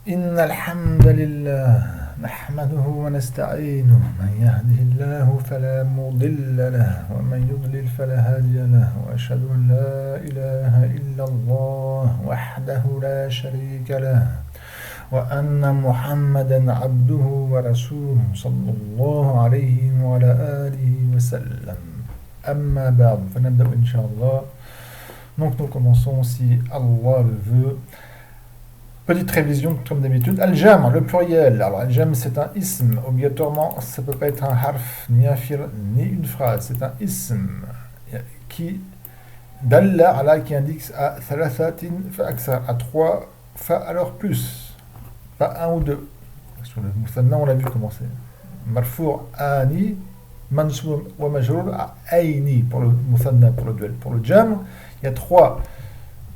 إن الحمد لله نحمده ونستعينه من يهده الله فلا مضل له ومن يضلل فلا هادي له وأشهد أن لا إله إلا الله وحده لا شريك له وأن محمدا عبده ورسوله صلى الله عليه وعلى آله وسلم أما بعد فنبدأ إن شاء الله. Donc nous commençons si Allah le veut. Petite révision comme d'habitude. Al-Jam, le pluriel. Alors Al-Jam c'est un ism. Obligatoirement ça ne peut pas être un harf, ni un fil, ni une phrase. C'est un ism qui dalla ala qui indique à thalathatin fa aksar, à trois fa alors plus. Pas un ou deux. Sur le musanna on l'a vu comment c'est. Marfour ani, mansub wa majrur aini pour le musanna, pour le duel. Pour le jam, il y a trois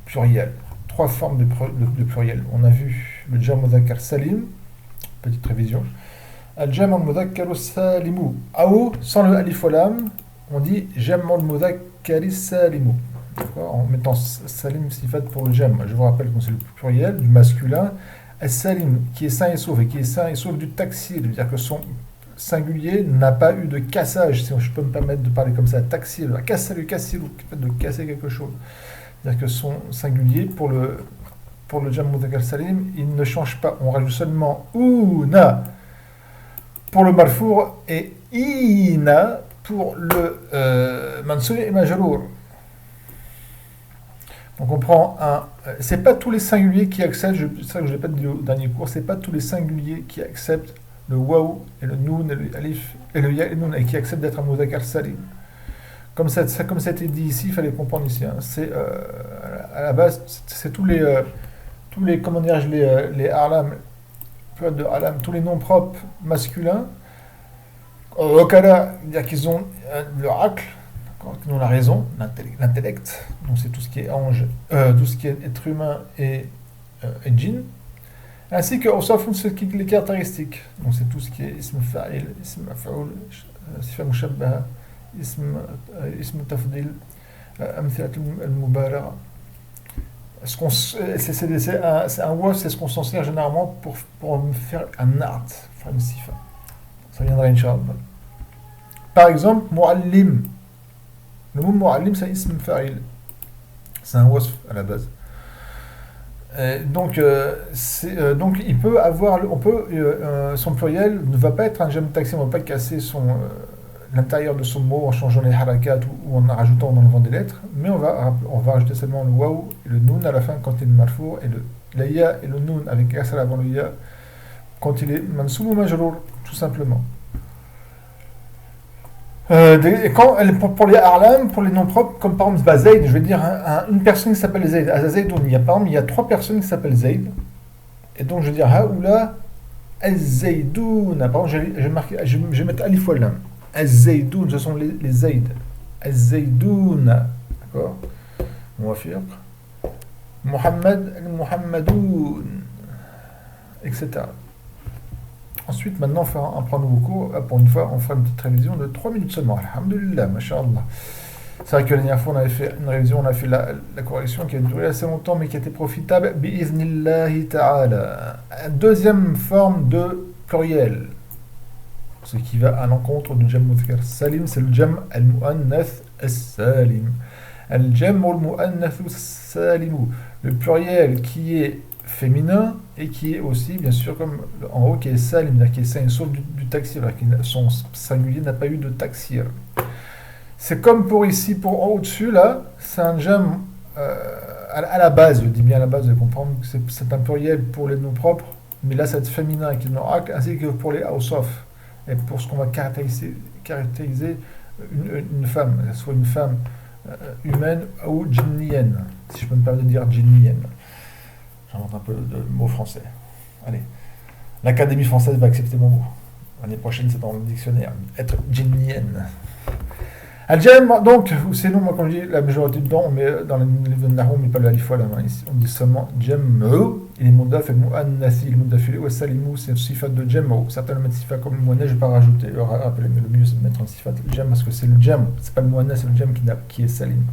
pluriels. Trois formes de pluriel. On a vu le jam mudhakkar salim, petite révision. Al-jam mudhakkar salimu. Ou sans le alif wa lam, on dit jam mudhakkar salimu. D'accord, en mettant salim sifat pour le jam. Je vous rappelle que c'est le pluriel du masculin. Al-salim qui est sain et sauf, et qui est sain et sauf du taksir, c'est-à-dire que son singulier n'a pas eu de cassage, si je peux me permettre de parler comme ça, taksir, casser le cassir, de casser quelque chose. C'est-à-dire que son singulier, pour le jam mudhakkar salim, il ne change pas. On rajoute seulement una pour le marfour et ina pour le mansub et majrour. Donc on prend un... C'est pas tous les singuliers qui acceptent, c'est ça que je l'ai pas dit au dernier cours, c'est pas tous les singuliers qui acceptent le waw et le noun et le alif et le ya et le noun et qui acceptent d'être un mudhakkar salim. Comme ça a été dit ici, il fallait comprendre ici. Hein. C'est à la base, c'est tous les comment dirais-je, les alam, de alam, tous les noms propres masculins. Au cas dire qu'ils ont le aql, qu'ils ont la raison, l'intellect. Donc c'est tout ce qui est ange, tout ce qui est être humain et djinn. Ainsi que les caractéristiques. Donc c'est tout ce qui est ism fa'il, ism maf'ul, sifa mushabbaha. اسم تفضيل أمثلة المبالغة. C'est un word, c'est ce qu'on s'en sert généralement pour faire un art, faire une sifa. Ça viendra Inch'Allah. Par exemple, mu'allim. Le mot mu'allim c'est ism fa'il. C'est un wasf à la base. Donc il peut avoir, son pluriel ne va pas être un jam taxi, on ne va pas casser l'intérieur de son mot en changeant les harakat ou en rajoutant, en enlevant des lettres, mais on va rajouter seulement le waw et le noun à la fin quand il est marfour, et le ya et le noun avec kasra avant le ya quand il est mansub ou majrour, tout simplement. Pour les arlam, pour les noms propres, comme par exemple Zayd, je vais dire une personne qui s'appelle Zayd. À Zaydoun, il y a trois personnes qui s'appellent Zayd, et donc je vais dire Haoula Az-Zaydoun. Par exemple, je vais mettre alif wa lam. Az-Zaydoun, ce sont les Zayd. Az-Zaydoun, d'accord. Muwafiq. Muhammad, Muhammadoun, etc. Ensuite, maintenant, on prend un nouveau cours. Pour une fois, on fera une petite révision de 3 minutes seulement. Alhamdulillah, masha'Allah. C'est vrai que la dernière fois, on avait fait une révision, on a fait la correction qui a duré assez longtemps, mais qui était profitable. Bi'iznillahi ta'ala. Deuxième forme de pluriel. Ce qui va à l'encontre du jam mudhakkar salim, c'est le jam al-mu'annath as-salim. Al-jam al-mu'annath as-salim, le pluriel qui est féminin et qui est aussi, bien sûr, comme en haut, qui est salim, c'est-à-dire qui est sain, sauf du taksir, son singulier n'a pas eu de taksir. C'est comme pour ici, pour en haut-dessus, là, c'est un jam à la base, je dis bien à la base, vous allez comprendre que c'est un pluriel pour les noms propres, mais là, c'est féminin avec le nom ak, ainsi que pour les awsaf. Et pour ce qu'on va caractériser une femme, soit une femme humaine ou djinnienne, si je peux me permettre de dire djinnienne. J'invente un peu de mots français. Allez, l'Académie française va accepter mon mot. L'année prochaine, c'est dans le dictionnaire. Être djinnienne. Al-Jam, donc, sinon, moi, quand je dis la majorité du temps, on met dans le livre de Nahum, mais pas le alif wa lam. On dit seulement Jam'u, il est mudaf et mu'annathi, il est mudafilé, ou salimu, c'est une sifat de Jam'u. Certains le mettent sifat comme le mu'annath, je ne vais pas rajouter. Rappelez, mais le mieux, c'est de mettre un sifat Jam, parce que c'est le Jam, c'est pas le mu'annath, c'est le Jam qui est salim.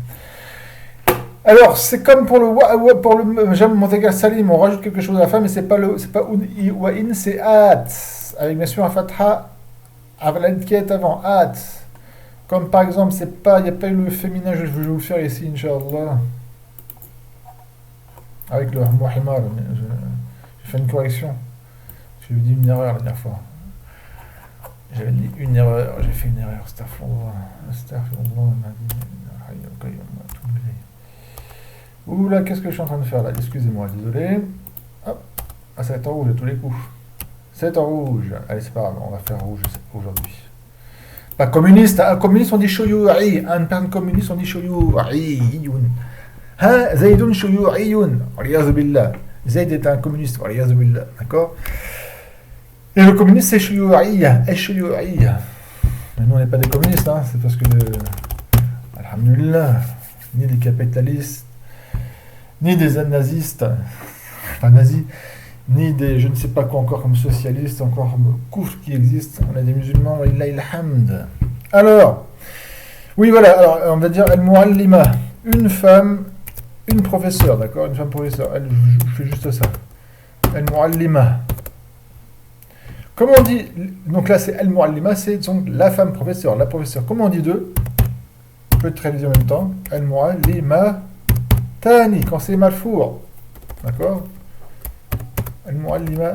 Alors, c'est comme pour le Jam Montegal Salim, on rajoute quelque chose à la fin, mais c'est pas wa in, c'est at. Avec bien sûr un fatha, avec qui est avant, at. Comme par exemple, il n'y a pas eu le féminin, je vais vous le faire ici, Inch'Allah. Avec le Muhammad, j'ai fait une correction. J'ai dit une erreur la dernière fois. J'avais dit une erreur, j'ai fait une erreur. Astaghfirullah. Oula, qu'est-ce que je suis en train de faire là? Excusez-moi, désolé. Hop. Ah, ça va être en rouge à tous les coups. C'est en rouge. Allez, c'est pas grave, on va faire rouge aujourd'hui. Pas communiste, un communiste on dit shoyu'i, un personne communiste on dit shoyu'iyun. Ha, Zaydun shoyu'iyun, waliyaz billah. Zayd est un communiste, waliyaz billah, d'accord? Et le communiste c'est shoyu'iyya, shoyu'iyya. Mais nous on n'est pas des communistes, hein, c'est parce que, alhamdulillah, ni des capitalistes, ni des nazistes, enfin nazis, ni des je ne sais pas quoi encore comme socialistes, encore coufre qui existent. On a des musulmans, wallahi alhamd. Alors, oui voilà, alors on va dire al-muallima, une femme, une professeure, d'accord, une femme professeure, je fais juste ça. Al-muallima. Comment on dit, donc là c'est al-muallima, c'est donc la femme professeure, la professeure. Comment on dit deux? On peut être réalisé en même temps. Al-muallima tani, quand c'est marfour, d'accord? Al-muallima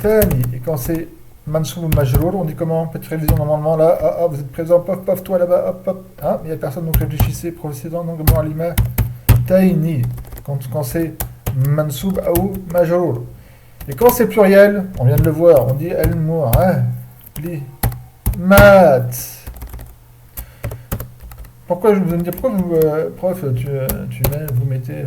tani, et quand c'est mansoub majrour, on dit comment? Petite révision normalement là, vous êtes présent, paf paf, toi là-bas, hop hop, hein, il n'y a personne, donc réfléchissez, professeur, donc muallima tani, quand c'est mansoub ou majrour. Et quand c'est pluriel, on vient de le voir, on dit al-mu'allimat. Pourquoi je vous dire, pourquoi vous, prof, vous mettez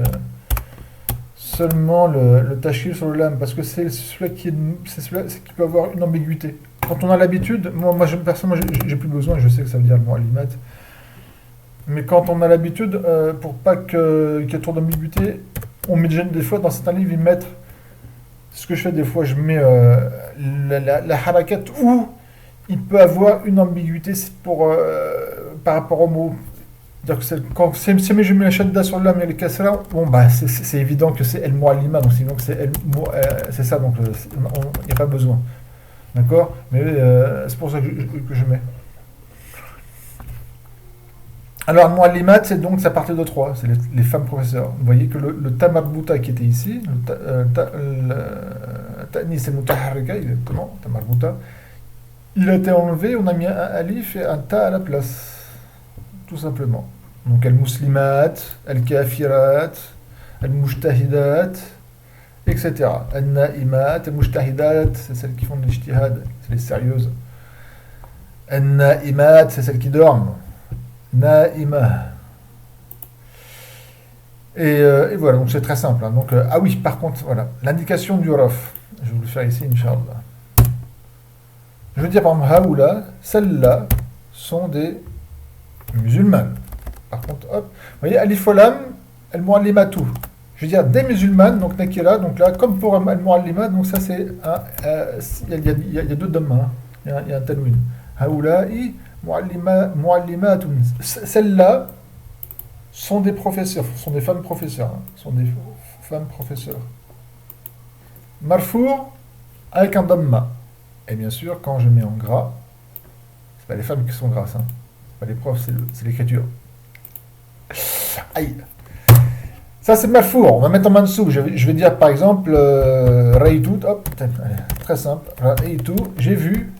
seulement le tashkil sur le lam? Parce que c'est celui qui peut avoir une ambiguïté. Quand on a l'habitude, moi personnellement, j'ai plus besoin, je sais que ça veut dire le mu'allimat. Mais quand on a l'habitude, pour pas qu'il y ait trop d'ambiguïté, on met des fois dans certains livres, ils mettent. Ce que je fais des fois, je mets la harakat où il peut avoir une ambiguïté par rapport au mot. C'est-à-dire que quand je mets la shadda sur l'âme et le kasra, bon, bah, c'est évident que c'est el muallima, donc sinon c'est ça, donc il n'y a pas besoin. D'accord? Mais c'est pour ça que je mets. Alors, muallimat, c'est donc, ça partait de 3, c'est les femmes professeurs. Vous voyez que le tamarbuta qui était ici, le ta'ni, c'est le mutaharrika, exactement, tamarbuta, il a été enlevé, on a mis un alif et un ta à la place, tout simplement. Donc, al-muslimat, al-kafirat, al-mujtahidat, etc. Al-na'imat, al-mujtahidat, c'est celles qui font de l'ijtihad, c'est les sérieuses. Al-na'imat, c'est celles qui dorment. Naïma. Et voilà, donc c'est très simple. Hein. Donc, ah oui, par contre, voilà, l'indication du raf. Je vais vous le faire ici, Inch'Allah. Je veux dire, par exemple, haoula, celles-là sont des musulmanes. Par contre, hop, vous voyez, alifolam, al-muallimatu. Je veux dire, des musulmanes, donc nakira, donc là, comme pour al-muallima, donc ça c'est il y a deux dhamma, hein. Il y a un tanwin. Haoula'i, muallimatun. Celles-là sont des professeurs, sont des femmes professeurs, hein, sont des femmes professeurs. Marfour avec un dhamma. Et bien sûr, quand je mets en gras, c'est pas les femmes qui sont grasses, hein. C'est pas les profs, c'est l'écriture. Aïe. Ça c'est marfour. On va mettre en mansou. Je vais dire par exemple Raïtou, hop, très simple. Raïtou, j'ai vu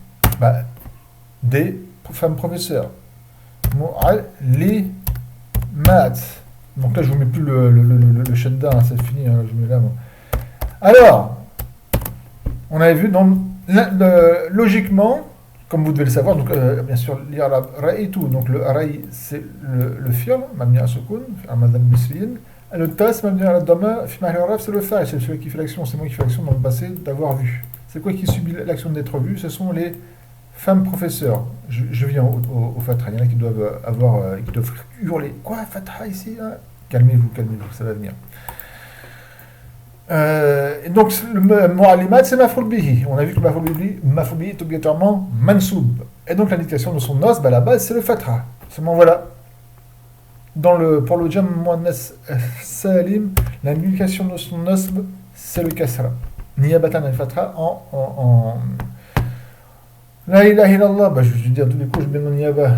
des femmes professeurs. Les maths. Donc là, je ne vous mets plus le shadda, hein, c'est fini, hein, je mets là. Bon. Alors, on avait vu, donc, logiquement, comme vous devez le savoir, donc bien sûr, l'irab ra'itu, donc le ra'i, c'est le fi'l, mabni à sukun, madame bisrin, et le tas, mabni à la dama, fi mahli arab, c'est le fa'il, c'est celui qui fait l'action, c'est moi qui fais l'action dans le passé d'avoir vu. C'est quoi qui subit l'action d'être vu? Ce sont les femmes professeurs. Je viens au Fatha. Il y en a qui doivent qui doivent hurler. Quoi, Fatha ici, hein? Calmez-vous, ça va venir. Et donc, le mu'allimat, c'est maf'ul bihi. On a vu que maf'ul bihi est obligatoirement mansoub. Et donc, l'indication de son os, à la base, c'est le Fatha. Seulement, voilà. pour le jam muannas salim, l'indication de son nasb, c'est le kasra. Niyabatan al-fatha la ilaha illallah, je vais dire tous les coups, je mets mon niyaba,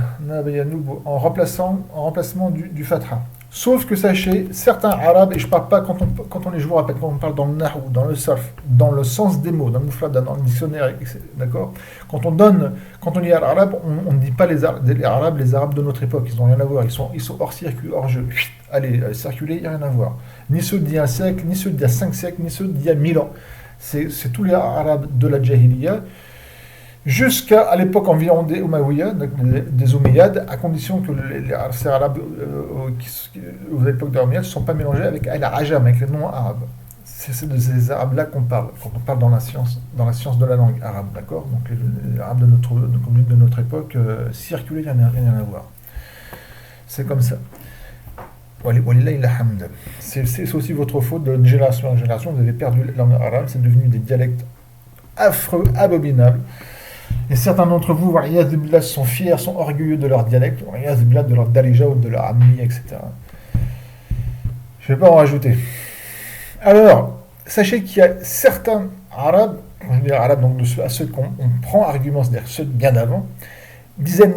en remplacement du fatha. Sauf que sachez, certains arabes, et je ne parle pas quand on les joue, quand on parle dans le nahu, dans le sarf, dans le sens des mots, dans le mufrad, dans le dictionnaire, d'accord. Quand on dit à l'arabe, on ne dit pas les arabes de notre époque, ils n'ont rien à voir, ils sont hors circuit, hors jeu. Allez, circuler, il n'y a rien à voir. Ni ceux d'il y a un siècle, ni ceux d'il y a 5 siècles, ni ceux d'il y a 1000 ans. C'est tous les arabes de la Jahiliya, jusqu'à l'époque environ des Umayyads, des Omeyyades, à condition que ces arabes aux l'époque des Omeyyades ne sont pas mélangés avec al-Ajam, avec les noms arabes. C'est de ces arabes-là qu'on parle, quand on parle dans la science de la langue arabe, d'accord. Donc les arabes de notre époque, circuler, il n'y a rien à voir. C'est comme ça. C'est aussi votre faute de génération en génération, vous avez perdu la langue arabe, c'est devenu des dialectes affreux, abominables. Et certains d'entre vous, sont fiers, sont orgueilleux de leur dialecte, de leur darija ou de leur ammi, etc. Je ne vais pas en rajouter. Alors, sachez qu'il y a certains arabes, quand je dis arabes, donc à ceux qu'on prend argument, c'est-à-dire ceux bien d'avant, disaient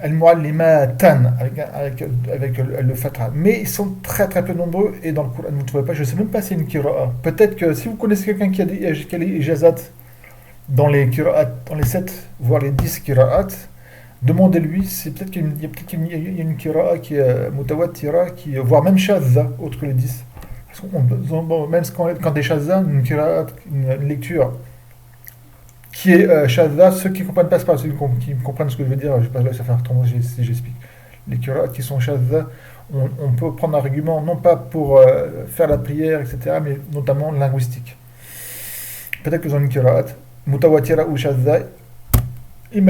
al-mu'allimatan avec le fatha. Mais ils sont très très peu nombreux et dans le Coran, vous ne trouvez pas, je ne sais même pas si c'est une kira'a. Peut-être que si vous connaissez quelqu'un qui a des ijazat dans les kira'at, dans les 7, voire les 10 kira'at, demandez-lui, c'est peut-être qu'il y a une kira'a qui est mutawattira, voire même shadza, autre que les 10. Parce même quand des shadza, une kira'a, une lecture qui est shadza, ceux qui ne comprennent pas, c'est pas ceux qui comprennent ce que je veux dire, je ne vais pas laisser faire trop si j'explique. Les kira'at qui sont shadza, on peut prendre un argument, non pas pour faire la prière, etc., mais notamment linguistique. Peut-être qu'ils ont une kira'at, mutawatira ou shadza, il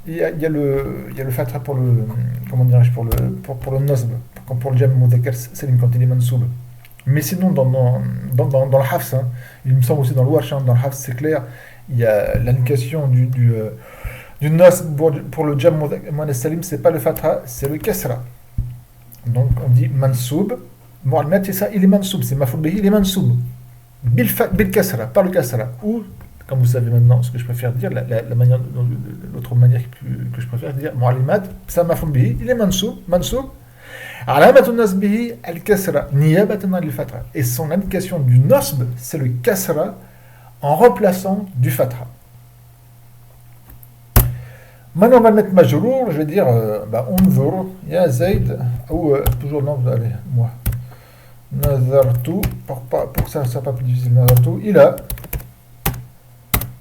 y a le fatha pour le, comment dirais-je, pour le nasb, comme pour le jam mudhakkar salim quand il est mansoub. Mais sinon dans le hafs, il me semble aussi dans le warsh, dans le hafs c'est clair, il y a l'indication du nasb pour le jam muannas salim, c'est pas le fatha, c'est le kasra. Donc on dit mansoub, mu'allimat, c'est ça, il est mansoub, c'est maf'ul bihi, il est mansoub bil kasra, par le kasra, ou comme vous savez maintenant ce que je préfère dire, l'autre manière que je préfère dire, mu'allimat, ça maf'ul bihi, il est mansoub, alamatun nasbihi al-kasra, niyabatan al-fatha. Et son indication du nasb, c'est le kasra en remplaçant du fatha. Maintenant on va mettre majrour, je vais dire, unzur, ya Zayd, ou toujours non, allez, moi. Nazartu, pour que ça soit pas plus difficile, nazartu, il a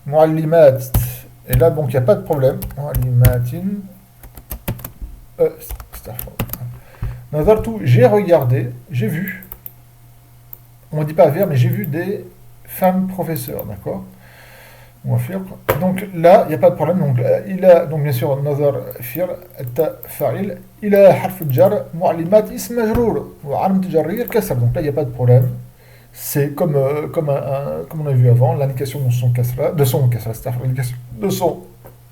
muallimat, et là donc il n'y a pas de problème, muallimatin, nazartu, j'ai regardé, j'ai vu, on ne dit pas vers, mais j'ai vu des femmes professeurs, d'accord. On va faire. Donc là, il n'y a pas de problème. Donc il a, donc bien sûr, nazar fir, ta fa'il, il a harf jar, mu'allimat ism majrour, wa alam jarrir kasr. Donc là, il n'y a pas de problème. C'est comme on a vu avant, l'indication de son kasra, de son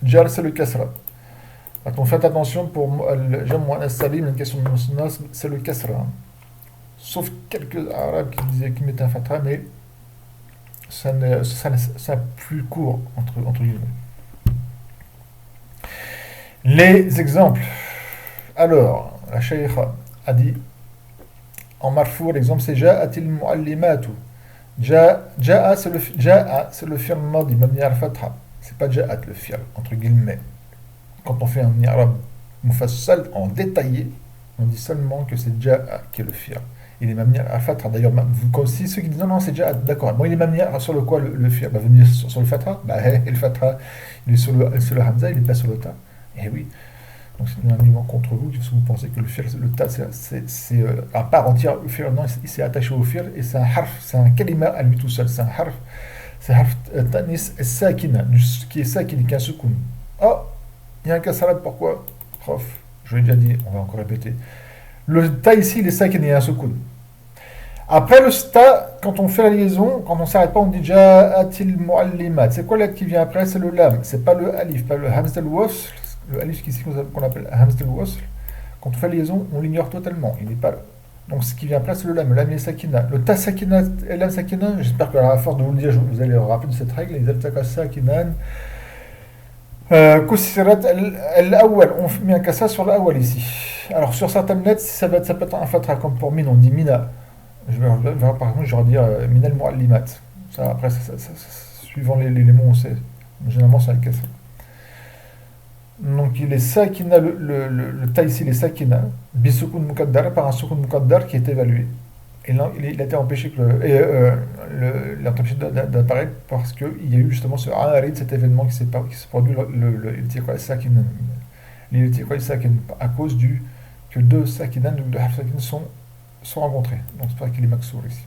jar, c'est le kasra. Donc faites attention pour le jam muannas salim, l'indication de son nasb, c'est le kasra. Sauf quelques arabes qui mettent un fatha, mais c'est plus court entre guillemets. Les exemples. Alors, la shaykha a dit en marfou, l'exemple c'est ja'atil mu'allimatu. Ja'a c'est le fi'l madi mabni al fatha. C'est pas ja'at le fi'l entre guillemets. Quand on fait un i'rab mufassal en détaillé, on dit seulement que c'est ja'a qui est le fi'l. Il est mabni al fatha. D'ailleurs, si ceux qui disent non, c'est déjà d'accord. Moi, il est mabni sur le quoi le fi'l va venir sur le fatha. Et le fatha, il est sur le hamza, il n'est pas sur le ta. Et oui. Donc c'est un argument contre vous, si vous pensez que le fi'l, le ta, c'est à part entière le fi'l. Non, il s'est attaché au fi'l et c'est un harf, c'est un kalima à lui tout seul. C'est un harf tanis sakina, qui est sakin, qui est un soukoun. Oh, il y a un kassalat, pourquoi prof, je l'ai déjà dit, on va encore répéter. Le ta ici, il est sakin, il y a un soukoun. Après le sta, quand on fait la liaison, quand on ne s'arrête pas, on dit ja'atil mu'allimat. C'est quoi là qui vient après? C'est le lam. C'est pas le alif, pas le hamz al-wasl. Le alif qu'on appelle hamz al-wasl, quand on fait liaison, on l'ignore totalement. Il n'est pas là. Donc ce qui vient après, c'est le lam. Le lam et sakina. Le ta sakina et lam sakina, j'espère que à la force de vous le dire, vous allez vous rappeler de cette règle. Les altaka sakinan. Kusirat al-awwal. On met un kassa sur l'awwal ici. Alors sur certaines lettres, ça peut être un fatra, comme pour min, on dit mina. Par exemple, j'aurais dire min al-muallimat. Ça, après, suivant les mots, on sait. Généralement, c'est un kassa. Donc il est sakina, le ta ici, il est sakina, bisukun mukaddar, par un sukun mukaddar qui est évalué. Et là, il a été empêché que d'apparaître parce qu'il y a eu justement ce arid, cet événement qui s'est produit, le sakina. Les sakin, à cause que deux sakinan, donc deux sakin sont rencontrés. Donc c'est pour ça qu'il est maksour ici.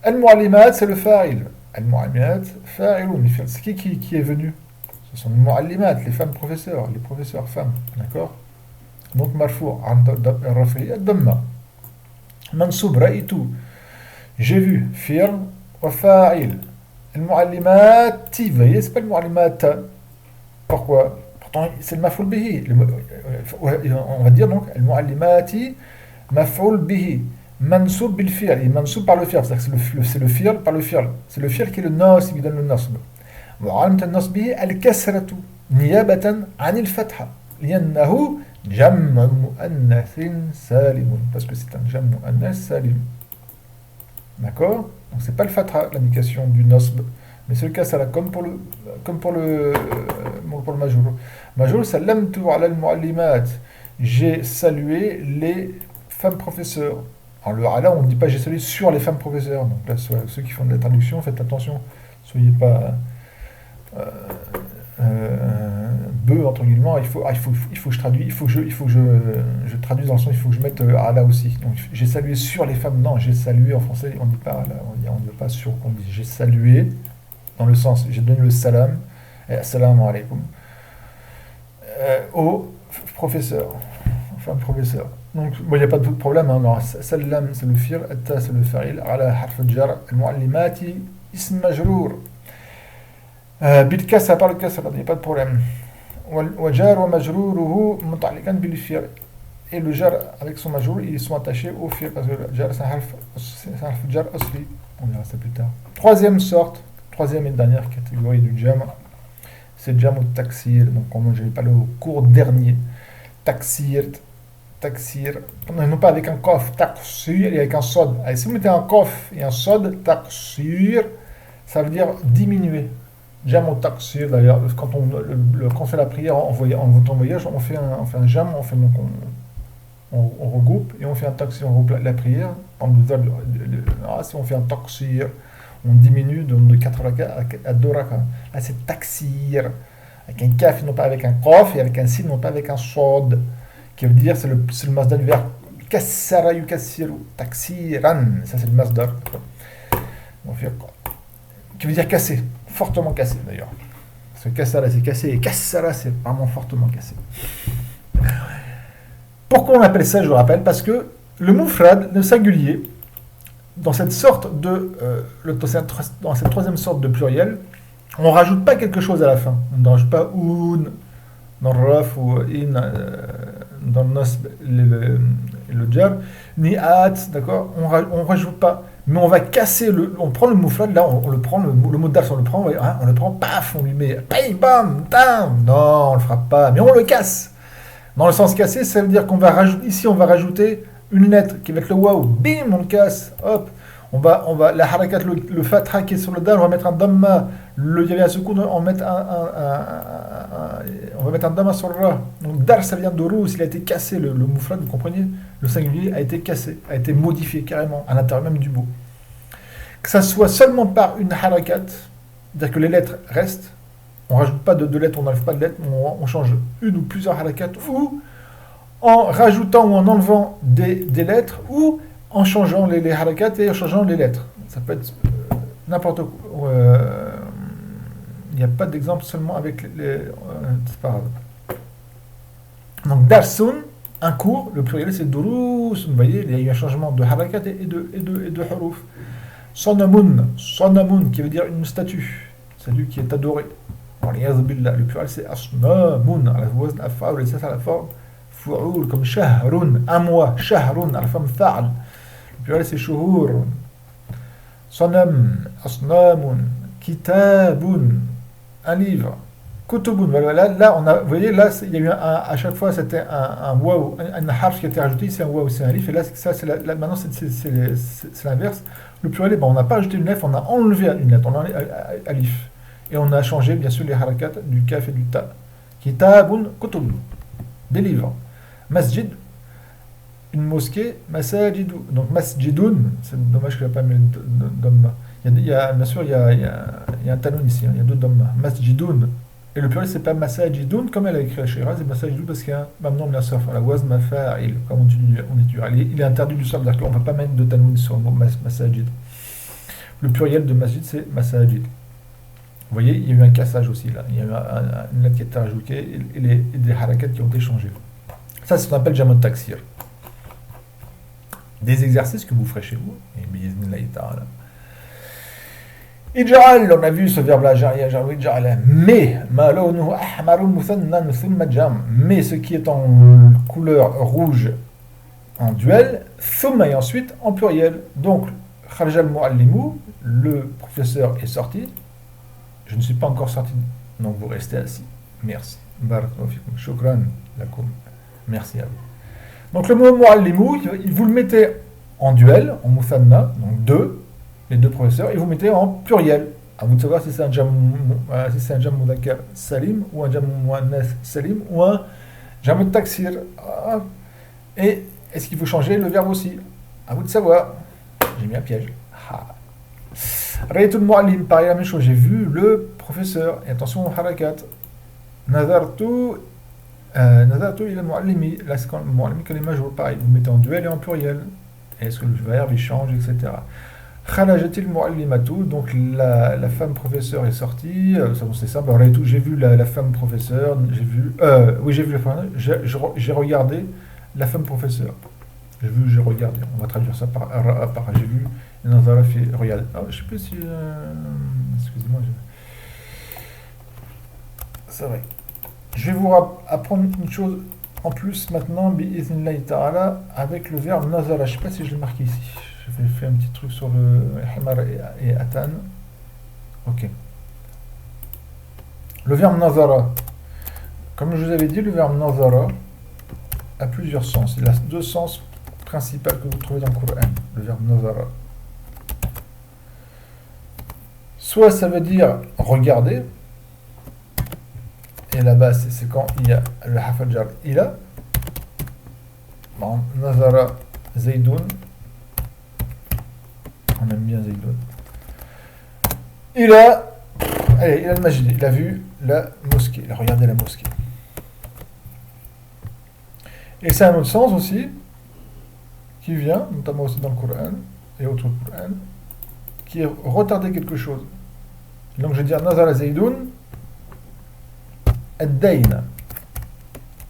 Al-mu'allimat, c'est le fa'il. Al-mu'allimat, fa'ilun. C'est qui est venu? Ce sont les mu'allimat, les femmes professeurs, les professeurs femmes, d'accord? Donc marfou, rafi, ad-damma. Mansoub, ra'yitu. J'ai vu, fi'l wa fa'il. Al-mu'allimati, vous voyez, c'est pas le mu'allimata. Pourquoi? Pourtant, c'est le maf'ul bihi. On va dire donc, al-mu'allimati, maf'ul bihi. Mansoub bil fi'l. Il est mansoub par le fi'l, c'est-à-dire que c'est le fi'l par le fi'l. C'est le fi'l qui est le nasb, qui donne le nasb. وعلامة النصب الكسرة نيابة عن الفتحة لأنه جمع مؤنث سالم parce que c'est un جمع مؤنث سالم. D'accord? Donc c'est pas le fatha l'indication du nasb, mais c'est le kasra comme pour le majhul. Majhul sallamtu ala al-muallimat. J'ai salué les femmes professeurs. Alors le ala on ne dit pas j'ai salué sur les femmes professeurs. Donc là ceux qui font de la traduction faites attention, soyez pas bœuf entre guillemets, il faut que je traduise, il faut que je traduise dans le sens, il faut que je mette ala aussi. Donc j'ai salué sur les femmes, non, j'ai salué en français, on dit pas ala, on dit pas sur, on dit j'ai salué dans le sens, j'ai donné le salam, assalamu alaikum, aux professeurs, aux femmes professeurs. Donc il n'y a pas de problème, hein, non, salam c'est le fi'l, atta c'est le fa'il, ala harf al-jar, al-muallimati ism majrour. بالكسر par le كسر, il n'y a pas de problème. وجار ومجروره متعلقا بالفعل. Et le jar avec son majrour, ils sont attachés au fi'l parce que le jar c'est un harf jar asli. On verra ça plus tard. Troisième et dernière catégorie du jam, c'est le jam au taksir. Donc comme je l'ai parlé au cours dernier, taksir, non pas avec un kof, taksir et avec un sod. Allez, si vous mettez un kof et un sod, taksir, ça veut dire diminuer. Jam au taksir, d'ailleurs, quand on fait la prière en voyage, on fait un jam, on regroupe et on fait un taksir, on regroupe la prière. Si on fait un taksir, on diminue de 4 raka à 2 raka. Là, c'est taksir, avec un kaf, non pas avec un kof, et avec un sin, non pas avec un sod, qui veut dire, c'est le masdar du verbe kassara yukassiru, taksiran, ça c'est le masdar. Qui veut dire casser, fortement cassé d'ailleurs. Parce que kassara c'est cassé et kassara c'est vraiment fortement cassé. Pourquoi on appelle ça, je vous rappelle? Parce que le mufrad, le singulier, dans cette sorte dans cette troisième sorte de pluriel, on ne rajoute pas quelque chose à la fin. On ne rajoute pas un dans le raf ou in dans le nasb, le jar, ni at, d'accord? On ne rajoute pas. Mais on va casser on prend le mouflad, là, on le prend, le mot d'ars, on le prend, paf, on lui met, bam, tam, non, on le frappe pas, mais on le casse. Dans le sens cassé, ça veut dire qu'on va rajouter, ici, on va rajouter une lettre qui va être le waouh, bim, on le casse, hop, on va, la harakat, le fatha qui est sur le dal, on va mettre un damma, il y avait un secours, on va mettre un damma sur le ra. Donc dar, ça vient de rous, il a été cassé, le mouflad, vous comprenez? Le singulier a été cassé, a été modifié carrément, à l'intérieur même du mot. Que ça soit seulement par une harakat, c'est-à-dire que les lettres restent, on ne rajoute pas de lettres, on n'enlève pas de lettres, on change une ou plusieurs harakats, ou en rajoutant ou en enlevant des lettres, ou en changeant les harakats et en changeant les lettres. Ça peut être n'importe quoi. Il n'y a pas d'exemple seulement avec c'est pas grave. Donc darsun, un cours, le pluriel c'est durus, vous voyez, il y a eu un changement de harakat et de huruf. Sanamun, qui veut dire une statue, celui qui est adoré. Le pluriel c'est asnamun, à la voix af'al, et ça c'est la forme fu'oul, comme shahrun, un mois, shahrun, à la femme fa'al. Le pluriel c'est shuhurun. Sonam, asnamun, kitabun, un livre. Kutubun, voilà, là, on a, vous voyez, là, il y a eu à chaque fois, c'était un waouh, un harf qui a été rajouté, c'est un waouh, c'est un alif, et là, ça, c'est maintenant, c'est l'inverse. Le pluriel, ben, on n'a pas ajouté une lettre, on a enlevé une lettre, on a enlevé alif. Et on a changé, bien sûr, les harakat du kaf et du ta. Kitabun, kutubun, des livres. Masjid, une mosquée, masajidou. Donc, masjidoun, c'est dommage que je n'ai pas mis d'omma. Bien sûr, il y a un talon ici, il y a deux domma. Masjidoun. Et le pluriel, c'est pas masajidoun, comme elle a écrit à Shira, c'est masajidoun parce qu'il y a un mamnon de la surf, la waz mafa'il, comme on dit. Il est interdit du surf, c'est-à-dire qu'on ne peut pas mettre de talon sur le mot masajid. Le pluriel de masjid, c'est masajid. Vous voyez, il y a eu un cassage aussi là. Il y a eu une lettre qui a été rajoutée et des harakats qui ont été changés. Ça, c'est ce qu'on appelle jamot taksir. Des exercices que vous ferez chez vous. Et bi'iznillah ta'ala. Ij'al, on a vu ce verbe-là, mais, mais ce qui est en couleur rouge en duel, thumma et ensuite en pluriel. Donc, kharaj al-mu'allimu, le professeur est sorti. Je ne suis pas encore sorti, donc vous restez assis. Merci. Barakallahu fikum. Shukran lakum. Merci à vous. Donc le mot mu'allimu, vous le mettez en duel, en muthanna, donc deux, les deux professeurs, et vous mettez en pluriel. À vous de savoir si c'est un jam mudhakkar salim, ou un jam muannath salim, ou un jam taksir. Et est-ce qu'il faut changer le verbe aussi? À vous de savoir. J'ai mis un piège. Raytul mu'allim, pareil la même chose, j'ai vu le professeur, et attention au harakat. Nazartu ila mu'allimi, là c'est quand le mu'allimi kalima jour, pareil, vous mettez en duel et en pluriel. Est-ce que le verbe il change, etc. Kharajatil mu'allimatu, donc la femme professeur est sortie, c'est simple, Raytu, j'ai vu la femme professeur, j'ai vu la femme, j'ai regardé la femme professeur. J'ai regardé, on va traduire ça par j'ai vu, Nazara fait regarder. Ah, je sais plus si. Excusez-moi. C'est vrai. Je vais vous apprendre une chose en plus maintenant, bi'idhnillahi ta'ala, avec le verbe nazara. Je ne sais pas si je l'ai marqué ici. Je vais faire un petit truc sur le himar et atan. Ok. Le verbe nazara. Comme je vous avais dit, le verbe nazara a plusieurs sens. Il a deux sens principaux que vous trouvez dans le Coran. Le verbe nazara. Soit ça veut dire regarder, et là-bas c'est quand il y a le hafaljar ila. Bon, nazara zaydoun, on aime bien zaydoun. Il a le majid, il a vu la mosquée, il a regardé la mosquée. Et c'est un autre sens aussi, qui vient, notamment aussi dans le Coran, et autres Coran, qui est retarder quelque chose. Donc je vais dire Nazara Zaydoun ad-dayn,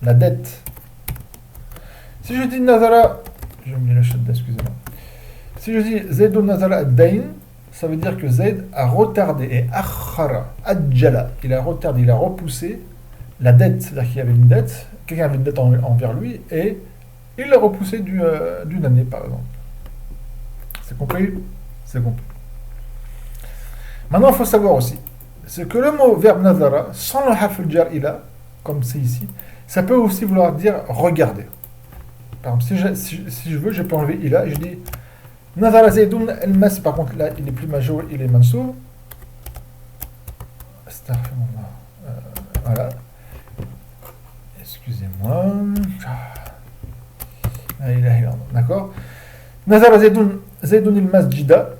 la dette. Si je dis Nazara, je me dis la shadda, excusez-moi. Si je dis Zaydoun Nazara ad-dayn, ça veut dire que Zayd a retardé, et akhara, adjala, il a retardé, il a repoussé la dette, c'est-à-dire qu'il y avait une dette, quelqu'un avait une dette envers lui, et il l'a repoussé d'une année par exemple. C'est compris? C'est compris. Maintenant, il faut savoir aussi, c'est que le mot verbe nazara, sans le haful jar ila, comme c'est ici, ça peut aussi vouloir dire regarder. Par exemple, si je veux, je peux enlever ila et je dis nazara zaydoun el-mas, par contre là, il est plus majeur, il est mansour. Voilà. Excusez-moi. D'accord. Nazara zaydoun el-masjida.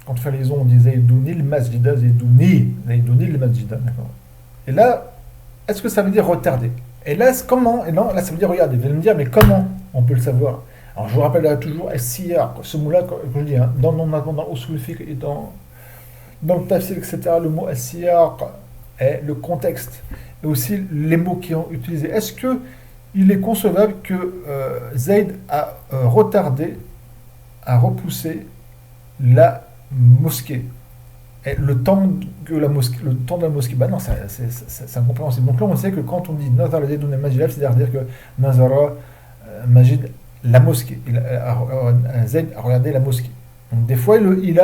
Quand on fait les on dit Zaydounil Masjida, Zaydounil Masjida, d'accord. Et là, est-ce que ça veut dire retarder? Et là, comment? Et non, là, ça veut dire regarder. Vous allez me dire, mais comment on peut le savoir? Alors, je vous rappelle toujours As-Siyar, ce mot-là, comme je dis, hein, dans Usul Fiqh et dans le tafsir, etc., le mot As-Siyar est le contexte, et aussi les mots qui ont utilisé. Est-ce qu'il est concevable que Zayd a retardé, a repoussé la mosquée? Et le temps le temps de la mosquée, bah non, c'est incompréhensible. Donc là, on sait que quand on dit Nazara Zaydun al-Masjid, c'est-à-dire que Nazara Majid, la mosquée, Zayd a regardé la mosquée. Donc des fois, il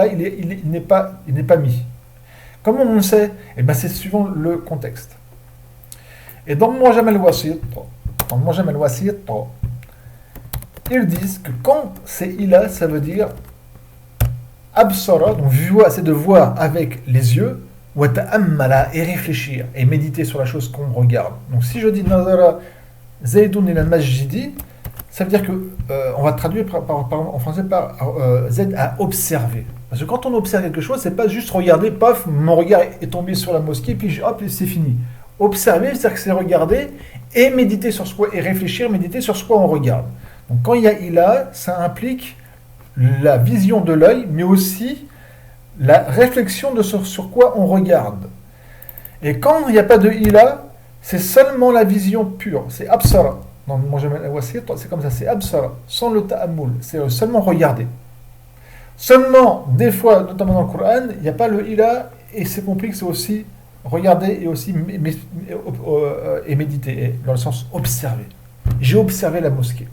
n'est pas mis. Comment on sait? Eh ben, c'est suivant le contexte. Et dans Mu'jam al-Wasit, ils disent que quand c'est ila, ça veut dire absara, donc c'est de voir avec les yeux, wa ta'ammala, et réfléchir, et méditer sur la chose qu'on regarde. Donc si je dis nazara zaydun ila al-masjidi, ça veut dire que, on va traduire en français par Z à observer. Parce que quand on observe quelque chose, c'est pas juste regarder, paf, mon regard est tombé sur la mosquée, puis hop, c'est fini. Observer, c'est-à-dire que c'est regarder et méditer sur ce quoi, et réfléchir, méditer sur ce quoi on regarde. Donc quand il y a ila, ça implique la vision de l'œil, mais aussi la réflexion de sur quoi on regarde. Et quand il n'y a pas de ila, c'est seulement la vision pure, c'est absara. Dans le Mu'jam al-Wasit, c'est comme ça, c'est absara, sans le ta'ammul, c'est seulement regarder. Seulement, des fois, notamment dans le Coran, il n'y a pas le ila, et c'est compris que c'est aussi regarder et aussi et méditer, et dans le sens observer. J'ai observé la mosquée.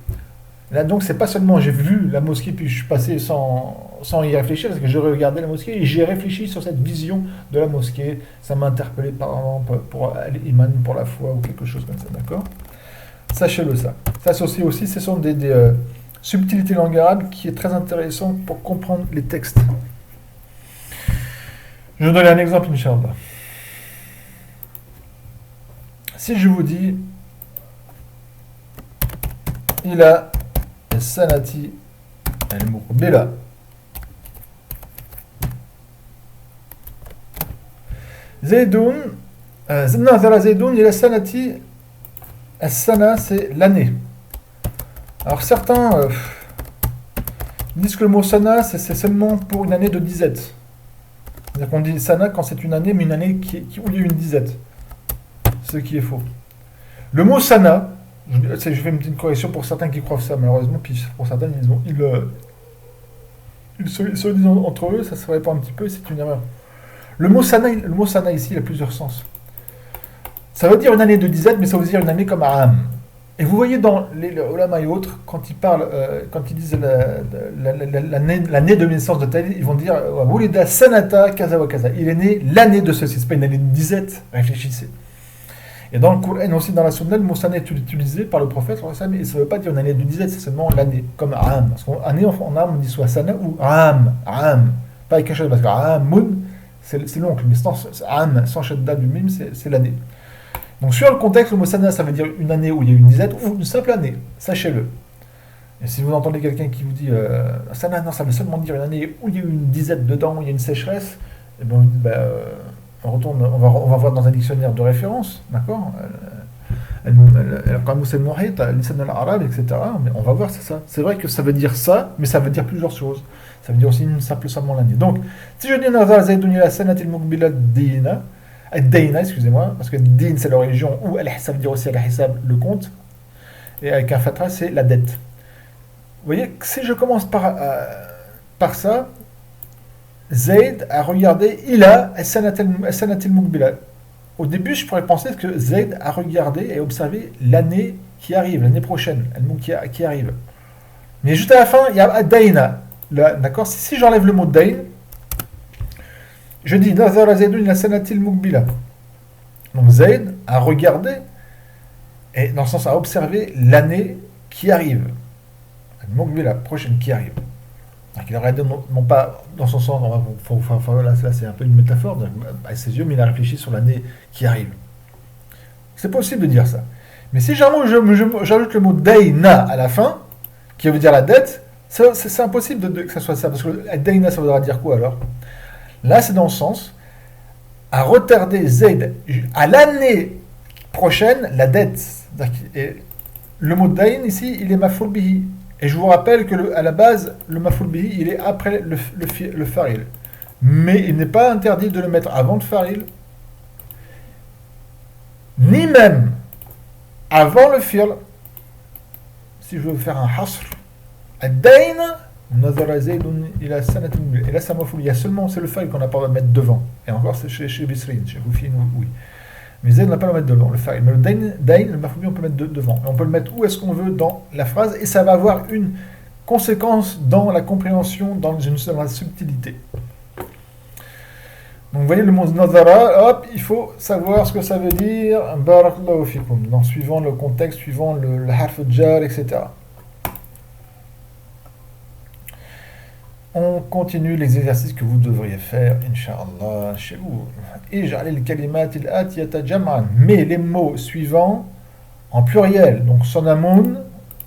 Là, donc, c'est pas seulement j'ai vu la mosquée puis je suis passé sans y réfléchir, parce que j'ai regardé la mosquée et j'ai réfléchi sur cette vision de la mosquée. Ça m'a interpellé par exemple pour l'iman, pour la foi ou quelque chose comme ça, d'accord? Sachez-le ça. Ça, c'est aussi, ce sont des subtilités langue arabe qui est très intéressant pour comprendre les textes. Je vais vous donner un exemple, Inch'Allah. Si je vous dis il a السنة المقبلة زيد نظر زيد إلى السنة السنة c'est l'année. Alors certains disent que le mot sana c'est seulement pour une année de disette. C'est-à-dire qu'on dit sana quand c'est une année, mais une année où il y a une disette. Ce qui est faux. Le mot sana, je fais une petite correction pour certains qui croient ça, malheureusement, puis pour certains, ils se disent entre eux, ça se répand un petit peu, c'est une erreur. Le mot sana ici, il a plusieurs sens. Ça veut dire une année de disette, mais ça veut dire une année comme Aam. Et vous voyez dans les ulama et autres, quand ils parlent, quand ils disent l'année de naissance de Tali, ils vont dire Wulida sanata kaza wa kaza. Il est né l'année de ceci, c'est pas une année de disette, réfléchissez. Et dans le Coran, aussi dans la Sunna, le mot sana est utilisé par le prophète, et ça ne veut pas dire une année de disette, c'est seulement l'année, comme Aam. Parce qu'en année, en arabe, on dit soit sana ou Aam. Pas avec un shadda, parce que Aamun, c'est l'oncle, mais Aam, sans shadda du mime, c'est l'année. Donc sur le contexte, le mot sana, ça veut dire une année où il y a une disette, ou une simple année, sachez-le. Et si vous entendez quelqu'un qui vous dit sana, non, ça veut seulement dire une année où il y a une disette dedans, où il y a une sécheresse, et bien on retourne, on va voir dans un dictionnaire de référence, d'accord? Al-Qamus al-Muhit, al-Lisan al-Arab, etc. Mais on va voir, c'est ça. C'est vrai que ça veut dire ça, mais ça veut dire plusieurs choses. Ça veut dire aussi simplement l'année. Donc, si je dis Nazar Zaydun ila sanat al-muqbila ad-dina, excusez-moi, parce que din c'est la religion, ou ça veut dire aussi al-hisab, le compte, et avec un fatra, c'est la dette. Vous voyez, si je commence par ça, Zayd a regardé Ila as-sanat al-muqbila. Au début, je pourrais penser que Zayd a regardé et observé l'année qui arrive, l'année prochaine, qui arrive. Mais juste à la fin, il y a Daina. D'accord? Si j'enlève le mot Dain, je dis Nazara Zaydun ila sanat al-muqbila. Donc Zayd a regardé, et dans le sens a observé l'année qui arrive. Al-muqbila, prochaine qui arrive. Donc il a regardé non pas dans son sens, là c'est un peu une métaphore, avec ses yeux, mais il a réfléchi sur l'année qui arrive. C'est possible de dire ça. Mais si j'ajoute le mot Daina à la fin, qui veut dire la dette, c'est impossible que ça soit ça, parce que Daina ça voudra dire quoi alors? Là c'est dans le sens à retarder Zayd à l'année prochaine la dette. Et le mot Dain ici, il est maf'ul bihi. Et je vous rappelle que à la base, le maf'ul bihi, il est après le faril. Mais il n'est pas interdit de le mettre avant le faril, ni même avant le fi'l. Si je veux faire un hasr, ad-dayn, Nazara Zaydun ila sanatin. Et là, c'est mafoul. Il y a seulement, c'est le fa'il qu'on n'a pas le droit de mettre devant. Et encore, c'est chez Bisrin, chez Koufin, oui. Mais Zayd, on n'a pas le droit de mettre devant, le fa'il. Mais le dain, le mafouli, on peut mettre devant. Et on peut le mettre où est-ce qu'on veut dans la phrase, et ça va avoir une conséquence dans la compréhension, dans la subtilité. Donc vous voyez le mot nazara, hop, il faut savoir ce que ça veut dire, barakallahu fikum, dans suivant le contexte, suivant le harf jar, etc. On continue les exercices que vous devriez faire, Inch'Allah, chez vous. Ij'al al-kalimat al-atiyata jam'an, mais les mots suivants en pluriel, donc sonamun,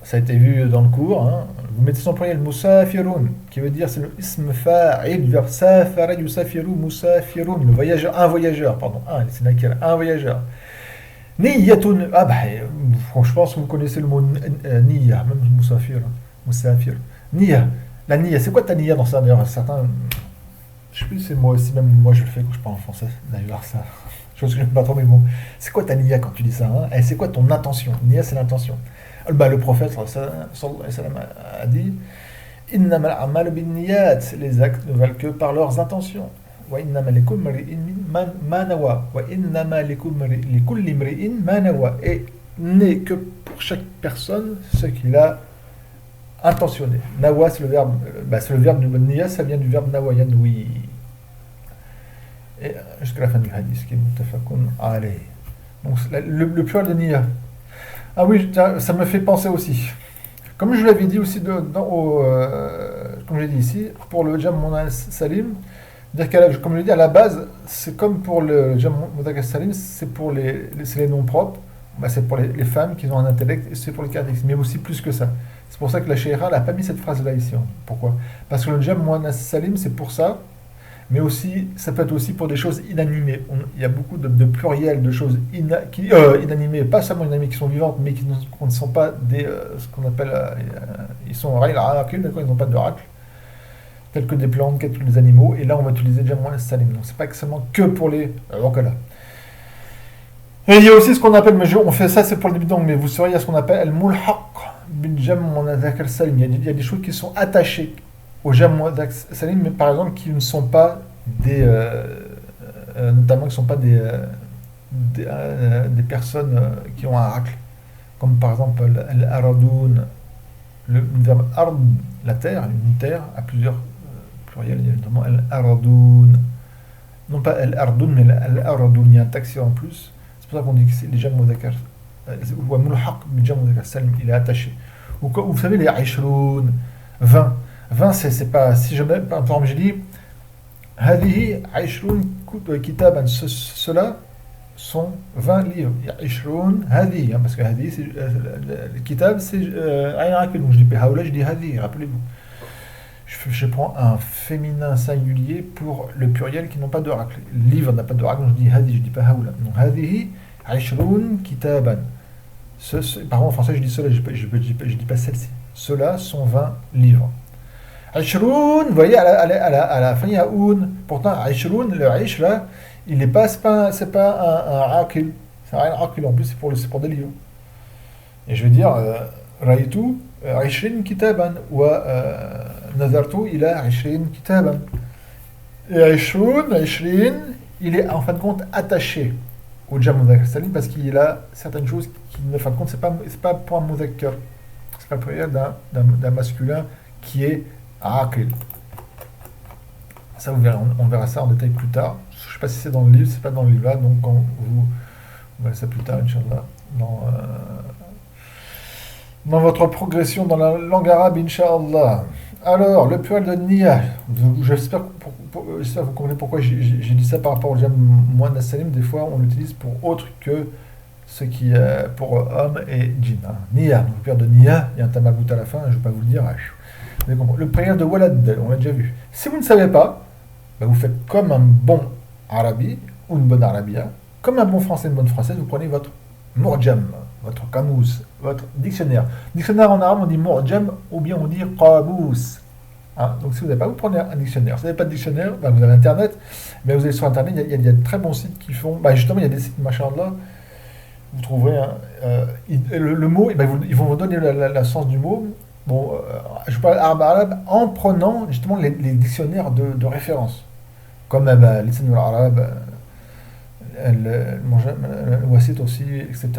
ça a été vu dans le cours, hein. Vous mettez son pluriel musafirun, qui veut dire c'est le ism fa'il, verbe safara yusafiru musafirun, le voyageur, un voyageur, pardon, c'est nakir, un voyageur. Niyatun, je pense que vous connaissez le mot niya, même musafir, musafir. Niya, la niya, c'est quoi ta niya dans ça d'ailleurs? Certains, je sais plus, c'est moi aussi, même moi je le fais quand je parle en français, d'ailleurs ça, je ne sais pas trop mes mots. C'est quoi ta niya quand tu dis ça, hein? Et c'est quoi ton intention? Niya, c'est l'intention. Le prophète sallallahu alayhi wa sallam a dit Innama al-amal bin niyat, les actes ne valent que par leurs intentions. Wa innama likulli imri'in ma nawa. Wa innama likulli imri'in ma nawa. Et n'est que pour chaque personne ce qu'il a intentionné. Nawa, c'est le verbe du niyat, ça vient du verbe nawa yanwi. Et jusqu'à la fin du hadith, qui est muttafaqun alayh. Donc le pluriel de niyat. Ah oui, ça me fait penser aussi. Comme je l'avais dit aussi, comme j'ai dit ici, pour le Jam Muannas Salim, comme je l'ai dit, à la base, c'est comme pour le Jam Muannas Salim, c'est les noms propres, c'est pour les femmes qui ont un intellect, et c'est pour les caractéristiques, mais aussi plus que ça. C'est pour ça que la Sheikha n'a pas mis cette phrase-là ici. Pourquoi? Parce que le Jam Muannas Salim, c'est pour ça, mais aussi, ça peut être aussi pour des choses inanimées. Il y a beaucoup de pluriels de choses inanimées, pas seulement inanimées qui sont vivantes, mais qui ne sont pas ce qu'on appelle, ils sont ra'il, d'accord, ils n'ont pas de racle, tels que des plantes, tels que des animaux, et là on va utiliser déjà moins salim. Donc c'est pas seulement que pour les wakala. Et il y a aussi ce qu'on appelle, mais on fait ça, c'est pour le début donc, mais vous saurez, il y a ce qu'on appelle al-mulhaq bil jam muannas salim. Il y a des choses qui sont attachées au Jam Muannas Salim, mais par exemple qui ne sont pas notamment qui ne sont pas des personnes qui ont un racle, comme par exemple al-aradoun, le verbe ard, la terre, une terre, à plusieurs pluriels, il y a notamment al-aradoun, non pas al-ardoun, mais al-aradoun, il y a un taxi en plus, c'est pour ça qu'on dit que c'est les Jam Muannas ou mulhaq bil Jam Muannas Salim, il est attaché. Ou vous savez les aishroun, 20, c'est pas, si je mets, par exemple, j'ai dit Hadihi Aishroun Kitaban, ceux-là sont 20 livres. Aishroun Hadihi, parce que Hadihi, le Kitab, c'est donc je dis Haoula, je dis Hadihi, rappelez-vous. Je prends un féminin singulier pour le pluriel qui n'ont pas de racle. Le livre n'a pas de racle, donc je dis Hadihi, je dis pas Haoula. Donc Hadihi Aishroun Kitaban. Par contre, en français, je dis cela, je dis pas celle-ci. Ceux-là sont 20 livres. Aishroun, vous voyez, à la fin, il y a un. Pourtant, Aishroun, le Aish, là, il n'est pas, c'est pas un Aqil. C'est un Aqil, en plus, c'est pour des livres. Et je veux dire, Raïtou, Aishrin Kitaban, ou Nazartu, il a Aishrin Kitaban. Et Aishroun, Aishrin, il est en fin de compte attaché au Jam Muannas Salim parce qu'il a certaines choses qui, en fin de compte, c'est pas pour un Muzakkar. C'est pas le pluriel d'un masculin qui est Aqil. Ça, on verra ça en détail plus tard. Je ne sais pas si c'est dans le livre, c'est pas dans le livre là, donc on verra ça plus tard, Inch'Allah, dans votre progression dans la langue arabe, Inch'Allah. Alors, le pluriel de Niya, j'espère que vous comprenez pourquoi j'ai dit ça par rapport au Jam Muannas Salim. Des fois, on l'utilise pour autre que ce qui est pour homme et djinn. Niya, le pluriel de Niya, il y a un tamagout à la fin, je ne vais pas vous le dire. Le pluriel de Walad, on l'a déjà vu. Si vous ne savez pas, vous faites comme un bon arabi ou une bonne arabia, comme un bon français, une bonne française, vous prenez votre Mourjam, votre Kamous, votre dictionnaire. Dictionnaire en arabe, on dit Mourjam ou bien on dit Qabous. Donc si vous n'avez pas, vous prenez un dictionnaire. Si vous n'avez pas de dictionnaire, vous avez Internet, mais vous allez sur Internet, il y a de très bons sites qui font. Justement, il y a des sites, machallah, vous trouverez le mot, ils vont vous donner la sens du mot. Bon, je parle arabe en prenant justement les dictionnaires de référence. Comme l'Islam arabe, le Wasit aussi, etc.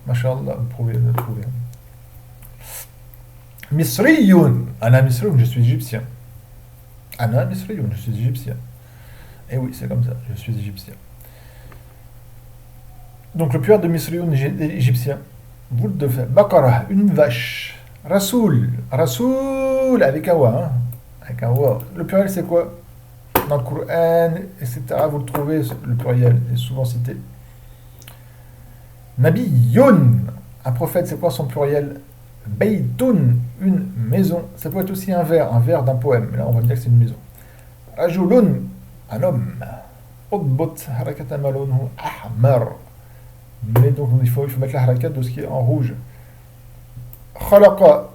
Masha'Allah, vous pouvez le trouver. Misriyoun. Ana Misriyoun, je suis égyptien. Ana Misriyoun, je suis égyptien. Et oui, c'est comme ça, je suis égyptien. Donc le pluriel de Misriyoun égyptien. Vous le devez. Baqarah, une vache. Rasoul, Rasoul avec un wa. Hein, avec un wa. Le pluriel c'est quoi? Dans le Coran, etc. Vous le trouvez, le pluriel est souvent cité. Nabiyoun, un prophète, c'est quoi son pluriel? Baytun, une maison. Ça peut être aussi un vers d'un poème. Mais là, on va dire que c'est une maison. Rajulun, un homme. Udbut, harakat amalunhu, ahmar. Mais donc, il faut mettre la harakat de ce qui est en rouge. Khalaqa,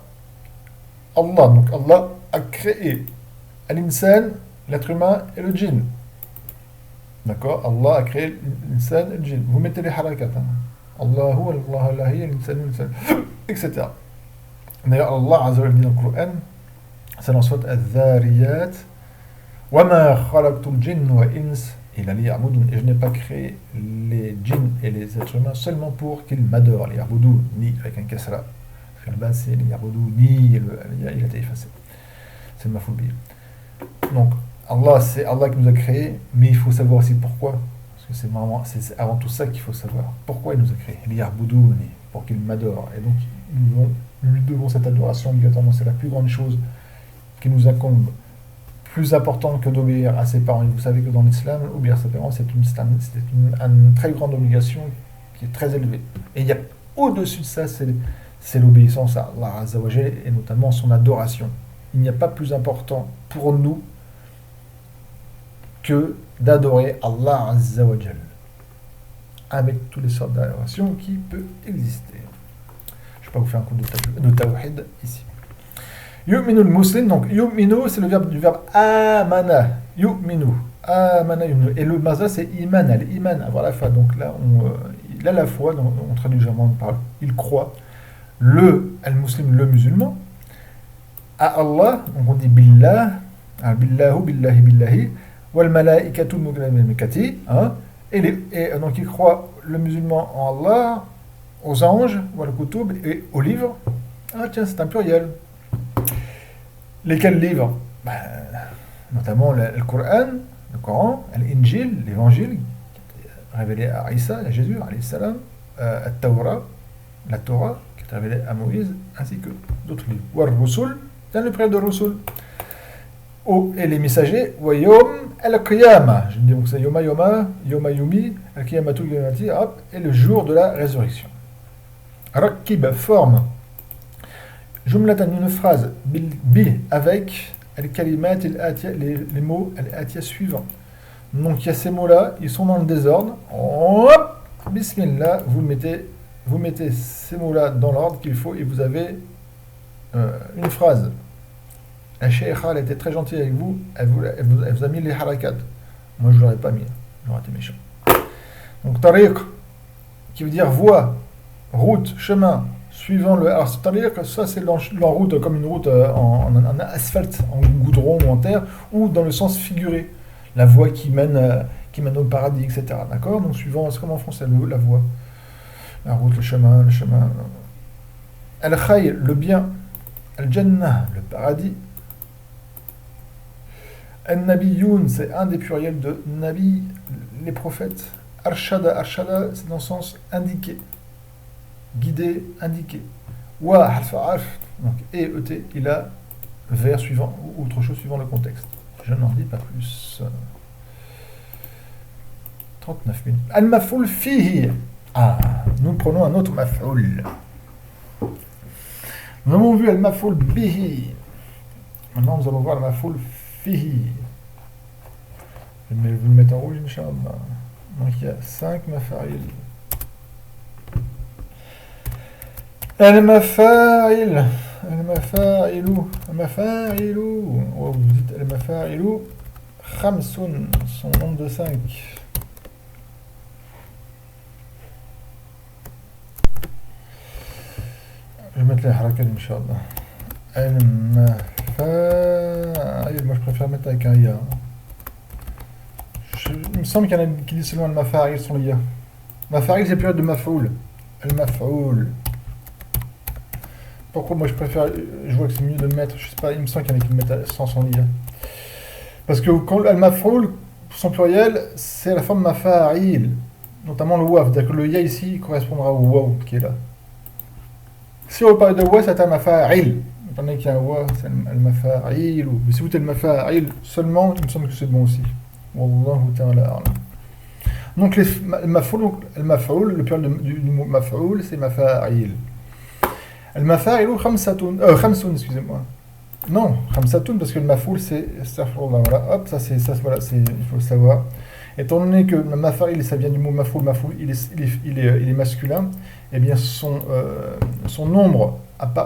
Allah. Donc, Allah a créé l'insan, l'être humain et le djinn. D'accord? Allah a créé l'insan et le djinn. Vous mettez les harakat. Hein. Allahu, Allah, Allahi, l'insan, etc. D'ailleurs, Allah Azza wa Jalla dit dans le Coran, c'est dans Surat Al-Dhariyat, وَمَا خَلَقْتُ الْجِنَّ وَإِنْسَ إِلَّا لِيَعْبُدُونِ. Et je n'ai pas créé les djinns et les êtres humains seulement pour qu'ils m'adorent. لِيَعْبُدُونِ, ni avec un kasra. Parce que le bas c'est لِيَعْبُدُونِ, il a été effacé. C'est ma phobie. Donc, Allah, c'est Allah qui nous a créés, mais il faut savoir aussi pourquoi. Parce que c'est avant tout ça qu'il faut savoir. Pourquoi il nous a créés? لِيَعْبُدُونِ, pour qu'ils m'adorent. Et donc, nous lui devons cette adoration obligatoirement. C'est la plus grande chose qui nous incombe, plus importante que d'obéir à ses parents. Et vous savez que dans l'islam, obéir à ses parents, c'est une très grande obligation qui est très élevée. Et il y a au-dessus de ça, c'est l'obéissance à Allah Azza wa Jalla et notamment son adoration. Il n'y a pas plus important pour nous que d'adorer Allah Azza wa Jalla avec toutes les sortes d'adoration qui peuvent exister. Je ne vais pas vous faire un coup de tawhid ici. Yu'minu al-muslim, donc yu'minu c'est le verbe du verbe amana. Yu'minu, amana yu'minu. Et le mazda c'est iman, al-iman, avoir la foi. Donc là, il a la foi, donc on traduit généralement par il croit. Le al-muslim, le musulman. À Allah, donc on dit billah, billahu, billahi, billahi, wal malaikatu mu'minati, hein. Et donc il croit le musulman en Allah, aux anges, wal kutub et aux livres. Ah tiens, c'est un pluriel. Lesquels livres? Notamment le Coran, l'Injil, l'évangile, révélé à Isa, à Jésus, alayhi salam, la Torah, qui est révélée à Moïse, ainsi que d'autres livres. War Rusul, c'est le prénom de Rusul. Et les messagers, wa yom al-qiyamah, je dis donc c'est yoma yumi, al-qiyamatu yomati, et le jour de la résurrection. Rakib, forme. Jumlatan, une phrase, bi, avec, al-kalimat, les mots, al-atia suivants. Donc il y a ces mots-là, ils sont dans le désordre. Hop, bismillah, vous mettez ces mots-là dans l'ordre qu'il faut et vous avez une phrase. La sheikha, elle était très gentille avec vous, elle vous a mis les harakat. Moi je ne l'aurais pas mis, j'aurais été méchant. Donc tariq, qui veut dire voie, route, chemin. Suivant le. Alors, c'est-à-dire que ça, c'est en route, comme une route en asphalte, en goudron ou en terre, ou dans le sens figuré. La voie qui mène au paradis, etc. D'accord? Donc, suivant, c'est comme en français, la voie. La route, le chemin. Al-Khayr, le bien. Al-Jannah, le paradis. Al-Nabiyoun, c'est un des pluriels de Nabi, les prophètes. Arshada, c'est dans le sens indiqué. Guidé, indiqué. Wa harfa arf, donc et il a vers suivant ou autre chose suivant le contexte. Je n'en dis pas plus. 39 minutes. Al-maf'ul fihi. Nous prenons un autre maf'ul. Nous avons vu al-maf'ul bihi. Maintenant, nous allons voir al-maf'ul fihi. Je vais vous le mettre en rouge, Inch'Allah. Donc, il y a 5 maf'il. المفاعل vous dites المفاعل خمس, son nombre de 5. Je vais mettre les harakat, Inch'Allah. Al-mafa'il, moi je préfère mettre avec un ya. Il me semble qu'il y en a qui disent seulement al-mafa'il sans le ya. Mafa'il, c'est plus de maf'oul. Al-maf'oul. Pourquoi moi je préfère, je vois que c'est mieux de mettre, je sais pas, il me semble qu'il y en a qui le mettent sans son lien. Parce que quand al-maf'oul, son pluriel, c'est la forme mafa'il, notamment le waf, c'est-à-dire que le ya ici correspondra au waw qui est là. Si on veut parler de wa, c'est al-mafa'il. Étant donné qu'il y a un wa, c'est al-mafa'il. Mais si vous êtes al-mafa'il seulement, il me semble que c'est bon aussi. Wallahu ta'ala. Donc le maf'oul, le pluriel du mot maf'oul, c'est mafa'il. المفاعل خمسون excusez-moi. Non, khamsatoun parce que le mafoul c'est astaghfirullah, voilà, hop, ça c'est voilà, c'est il faut le savoir. Étant donné que le mafa'il ça vient du mot mafoul, il est masculin, et bien son nombre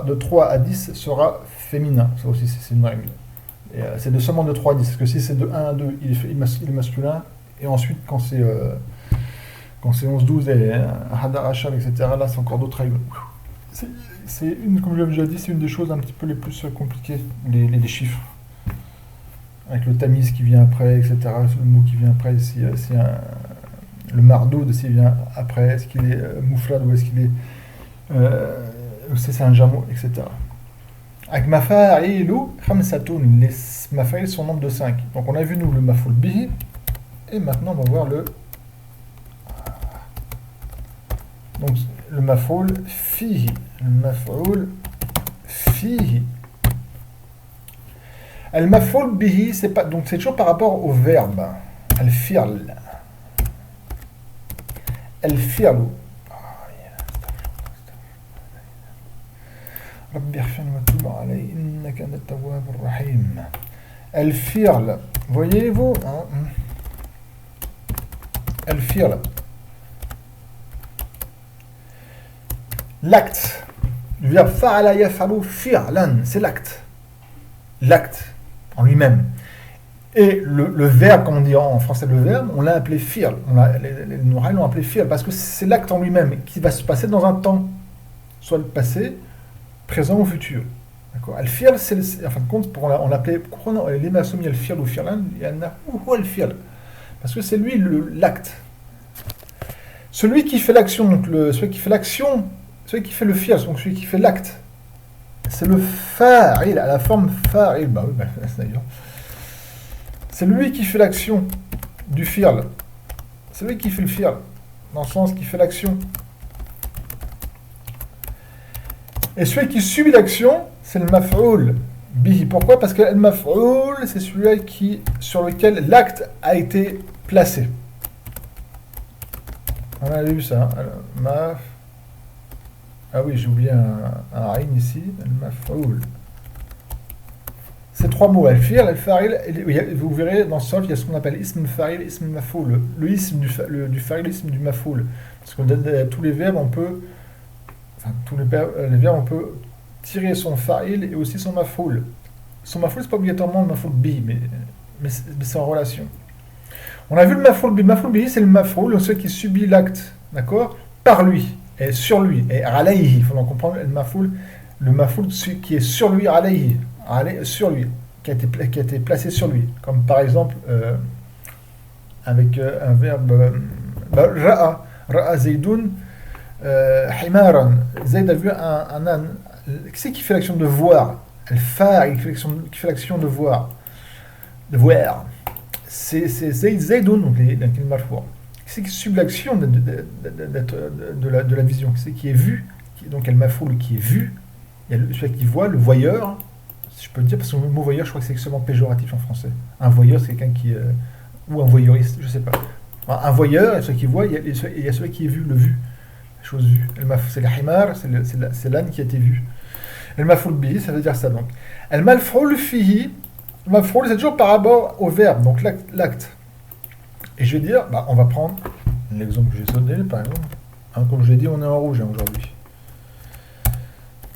de 3 à 10 sera féminin. Ça aussi c'est une règle. C'est seulement de 3 à 10 parce que si c'est de 1 à 2, il est masculin et ensuite quand c'est 11 12 et hadar hachal etc. là c'est encore d'autres règles. Comme je l'ai déjà dit, c'est une des choses un petit peu les plus compliquées, les chiffres. Avec le tamise qui vient après, etc. Le mot qui vient après, le mardoud s'il vient après, est-ce qu'il est mouflad ou est-ce qu'il est. C'est un jamo, etc. Avec mafa'il ou khamsatoun, les mafa'il sont nombre de 5. Donc on a vu nous le mafoul bihi, et maintenant on va voir le. Donc le mafoul fihi. المفعول فيه المفعول به c'est pas donc c'est toujours par rapport au verbe الفعل الفعل ربي اغفرني وتوب علي انك انت التواب الرحيم الفعل voyez-vous الفعل l'acte du verbe fa'ala yaf'alu fi'lan, c'est l'acte. L'acte en lui-même. Et le verbe, comme on dit en français le verbe, on l'a appelé fi'l. Les Nouraïs l'ont appelé fi'l parce que c'est l'acte en lui-même qui va se passer dans un temps. Soit le passé, présent ou futur. D'accord. Al-fi'l, c'est en fin de compte, on l'appelait, pourquoi les maçons mis al-fi'l ou fi'lan, il y en a où al-fi'l. Parce que c'est lui l'acte. Celui qui fait l'action, donc celui qui fait l'action, celui qui fait le fi'l, donc celui qui fait l'acte, c'est le fa'il, à la forme fa'il. Bah oui, d'ailleurs. C'est lui qui fait l'action du fi'l. C'est lui qui fait le fi'l, dans le sens qui fait l'action. Et celui qui subit l'action, c'est le maf'oul bihi. Pourquoi? Parce que le maf'oul, c'est celui sur lequel l'acte a été placé. On a vu ça. Alors, ah oui, j'ai oublié un aïn ici, al-maf'oul. Ces trois mots, al-fi'l, al-fa'il, vous verrez dans ce solf, il y a ce qu'on appelle ism al-fa'il, ism al-maf'oul. Le ism du fa'il, l'ism du maf'oul. Parce que dans tous les verbes, on peut on peut tirer son fa'il et aussi son maf'oul. Son maf'oul, c'est pas obligatoirement le maf'oul bi, mais c'est en relation. On a vu le maf'oul bi. Le maf'oul bi, c'est le maf'oul, celui qui subit l'acte, d'accord, par lui. Et sur lui, et alayhi, il faut en comprendre le maf'oul qui est sur lui, alayhi, sur lui, qui a été placé sur lui, comme par exemple avec un verbe ra'a Zaydoun himaran, Zayd a vu un âne. Qui c'est qui fait l'action de voir? Al-fa'il qui fait l'action de voir, c'est Zaydoun, donc il marfoua. C'est qui subit l'action de la vision, c'est qui est vu, donc elle mafoule qui est vu, il y a celui qui voit, le voyeur, si je peux le dire, parce que le mot voyeur, je crois que c'est extrêmement péjoratif en français. Un voyeur, c'est quelqu'un qui ou un voyeuriste, je sais pas. Un voyeur, il y a celui qui voit, il y a celui qui est vu, le vu, la chose vue. C'est le himar, c'est l'âne qui a été vu. El mafoul bihi, ça veut dire ça donc. El malfoul fihi, le malfoul, c'est toujours par rapport au verbe, donc l'acte. Et je vais dire, on va prendre l'exemple que j'ai donné, par exemple. Comme je l'ai dit, on est en rouge aujourd'hui.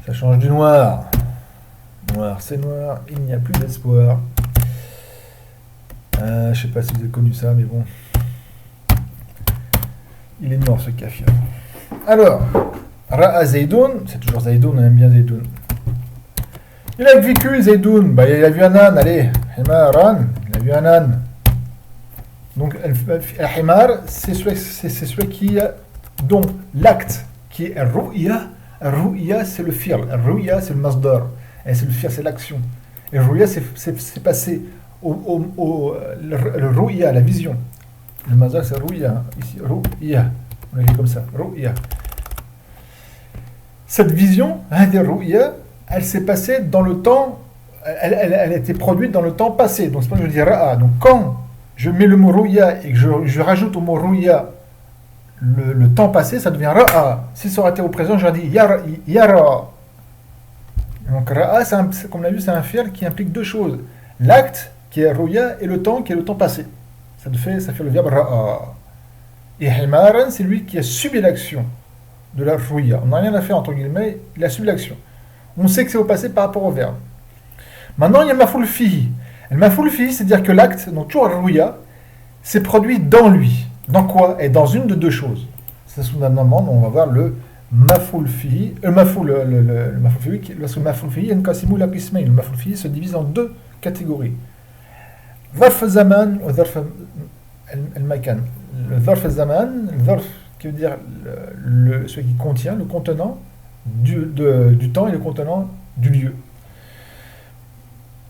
Ça change du noir. Noir, c'est noir, il n'y a plus d'espoir. Je sais pas si vous avez connu ça, mais bon. Il est mort ce kafir. Alors, Ra'a Zaydoun, c'est toujours Zaydoun, on aime bien Zaydoun. Il a vécu Zaidoun, bah, il a vu un âne, allez, Himaran, il a vu un âne. Donc, Himar, c'est celui qui a, dont l'acte qui est Ru'ya, c'est le fi'l, Ru'ya, c'est le masdar, et c'est le fi'l, c'est l'action. Et Ru'ya, c'est passé le Ru'ya, la vision. Le masdar, c'est Ru'ya, ici, Ru'ya, on écrit comme ça, Ru'ya. Cette vision, Ru'ya, elle s'est passée dans le temps, elle a été produite dans le temps passé. Donc c'est pour ça que je dis Ra'a. Donc quand je mets le mot Ru'ya et que je rajoute au mot Ru'ya le temps passé, ça devient Ra'a. Si ça aurait été au présent, j'aurais dit Yara. Donc Ra'a, comme on l'a vu, c'est un fi'l qui implique deux choses. L'acte, qui est Ru'ya, et le temps, qui est le temps passé. Ça fait le verbe Ra'a. Et Himaran, c'est lui qui a subi l'action de la Ru'ya. On n'a rien à faire, entre guillemets, il a subi l'action. On sait que c'est au passé par rapport au verbe. Maintenant, il y a Maf'ul Fihi. Le Maf'ul Fihi, c'est-à-dire que l'acte, donc toujours Ru'ya, s'est produit dans lui. Dans quoi? Et dans une de deux choses. C'est sous-amendement, on va voir le Maf'ul Fihi. Le Maf'ul Fihi, lorsque le Maf'ul Fihi, le Maf'ul Fihi se divise en deux catégories. Dharf Zaman ou Dharf al-Makan. Le Dharf Zaman, le Dharf qui veut dire ce qui contient, le contenant du temps et le contenant du lieu.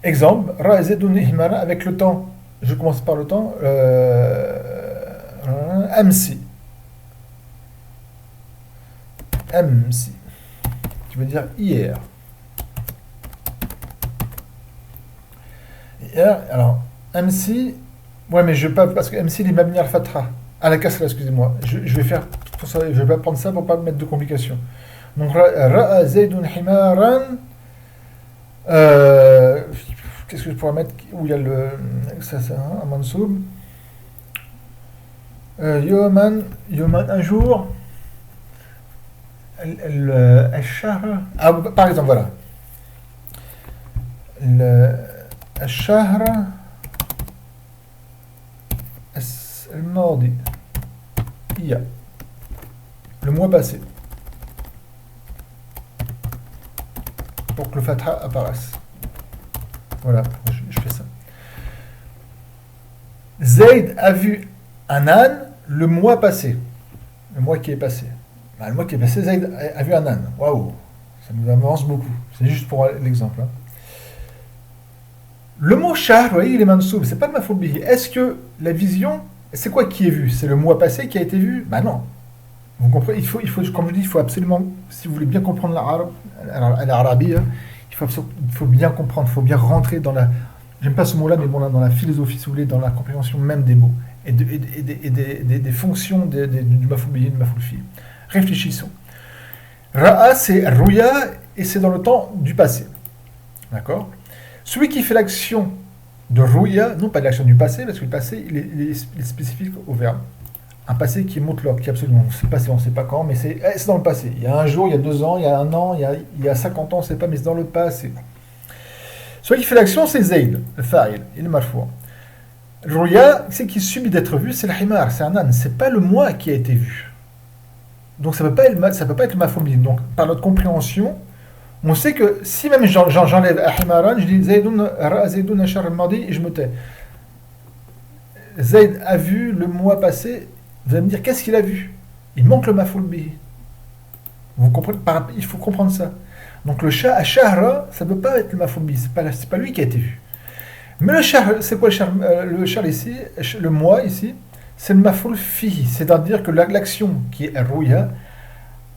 Exemple, Ra'azedun Himara, avec le temps, je commence par le temps, Amsi. Amsi, qui veut dire hier. Hier, alors, Amsi, ouais, mais je vais pas, parce que MC, il est mabni al-Fatra. À la kasra, excusez-moi. Je vais faire, pour ça, je vais pas prendre ça pour pas mettre de complications. Donc, Ra'a Zaydun Himaran. Qu'est-ce que je pourrais mettre où il y a le. Ça, un mansoub. Yoman, un jour. Al-Shahr. Ah, par exemple, voilà. Al-Shahr. Al-Mardi. Il y a. Le mois passé. Pour que le fatha apparaisse. Voilà, je fais ça. Zayd a vu un âne le mois passé. Le mois qui est passé. Ben, le mois qui est passé, Zayd a vu un âne. Waouh, ça nous avance beaucoup. C'est juste pour l'exemple. Hein. Le mot shahr, vous voyez, il est mansoub. C'est pas le maf'ul bihi. Est-ce que la vision, c'est quoi qui est vu? C'est le mois passé qui a été vu? Ben non. Vous comprenez, il faut, comme je dis, il faut absolument, si vous voulez bien comprendre l'arabe, il faut bien comprendre, il faut bien rentrer dans la, j'aime pas ce mot-là, mais bon, là, dans la philosophie, si vous voulez, dans la compréhension même des mots et des fonctions du maf'ul bihi et du maf'ul fihi. Réfléchissons. Ra'a, c'est Ruya et c'est dans le temps du passé. D'accord? Celui qui fait l'action de Ruya, non pas de l'action du passé, parce que le passé, il est spécifique au verbe. Un passé qui est mutlaq, qui est absolument, c'est passé, on ne sait pas quand, mais c'est dans le passé. Il y a un jour, il y a 2 ans, il y a 1 an, il y a 50 ans, on ne sait pas, mais c'est dans le passé. Celui qui fait l'action, c'est Zayd, le fa'il, il est marfou'. Le Ruya, c'est qui subit d'être vu, c'est le himar, c'est un âne, c'est pas le moi qui a été vu. Donc ça peut pas être le maf'ul bihi. Donc par notre compréhension, on sait que si même j'enlève himaran, je dis Zaydun ra'a Zaydun ashar al-madi et je me tais. Zayd a vu le mois passé. Vous allez me dire, qu'est-ce qu'il a vu? Il manque le maf'ul bihi. Vous comprenez? Il faut comprendre ça. Donc le shahra, ça ne peut pas être le maf'ul bihi. C'est pas lui qui a été vu. Mais le shahr, c'est quoi le shahr ici? Le mois ici, c'est le maf'ul fihi. C'est-à-dire que l'action qui est ruya,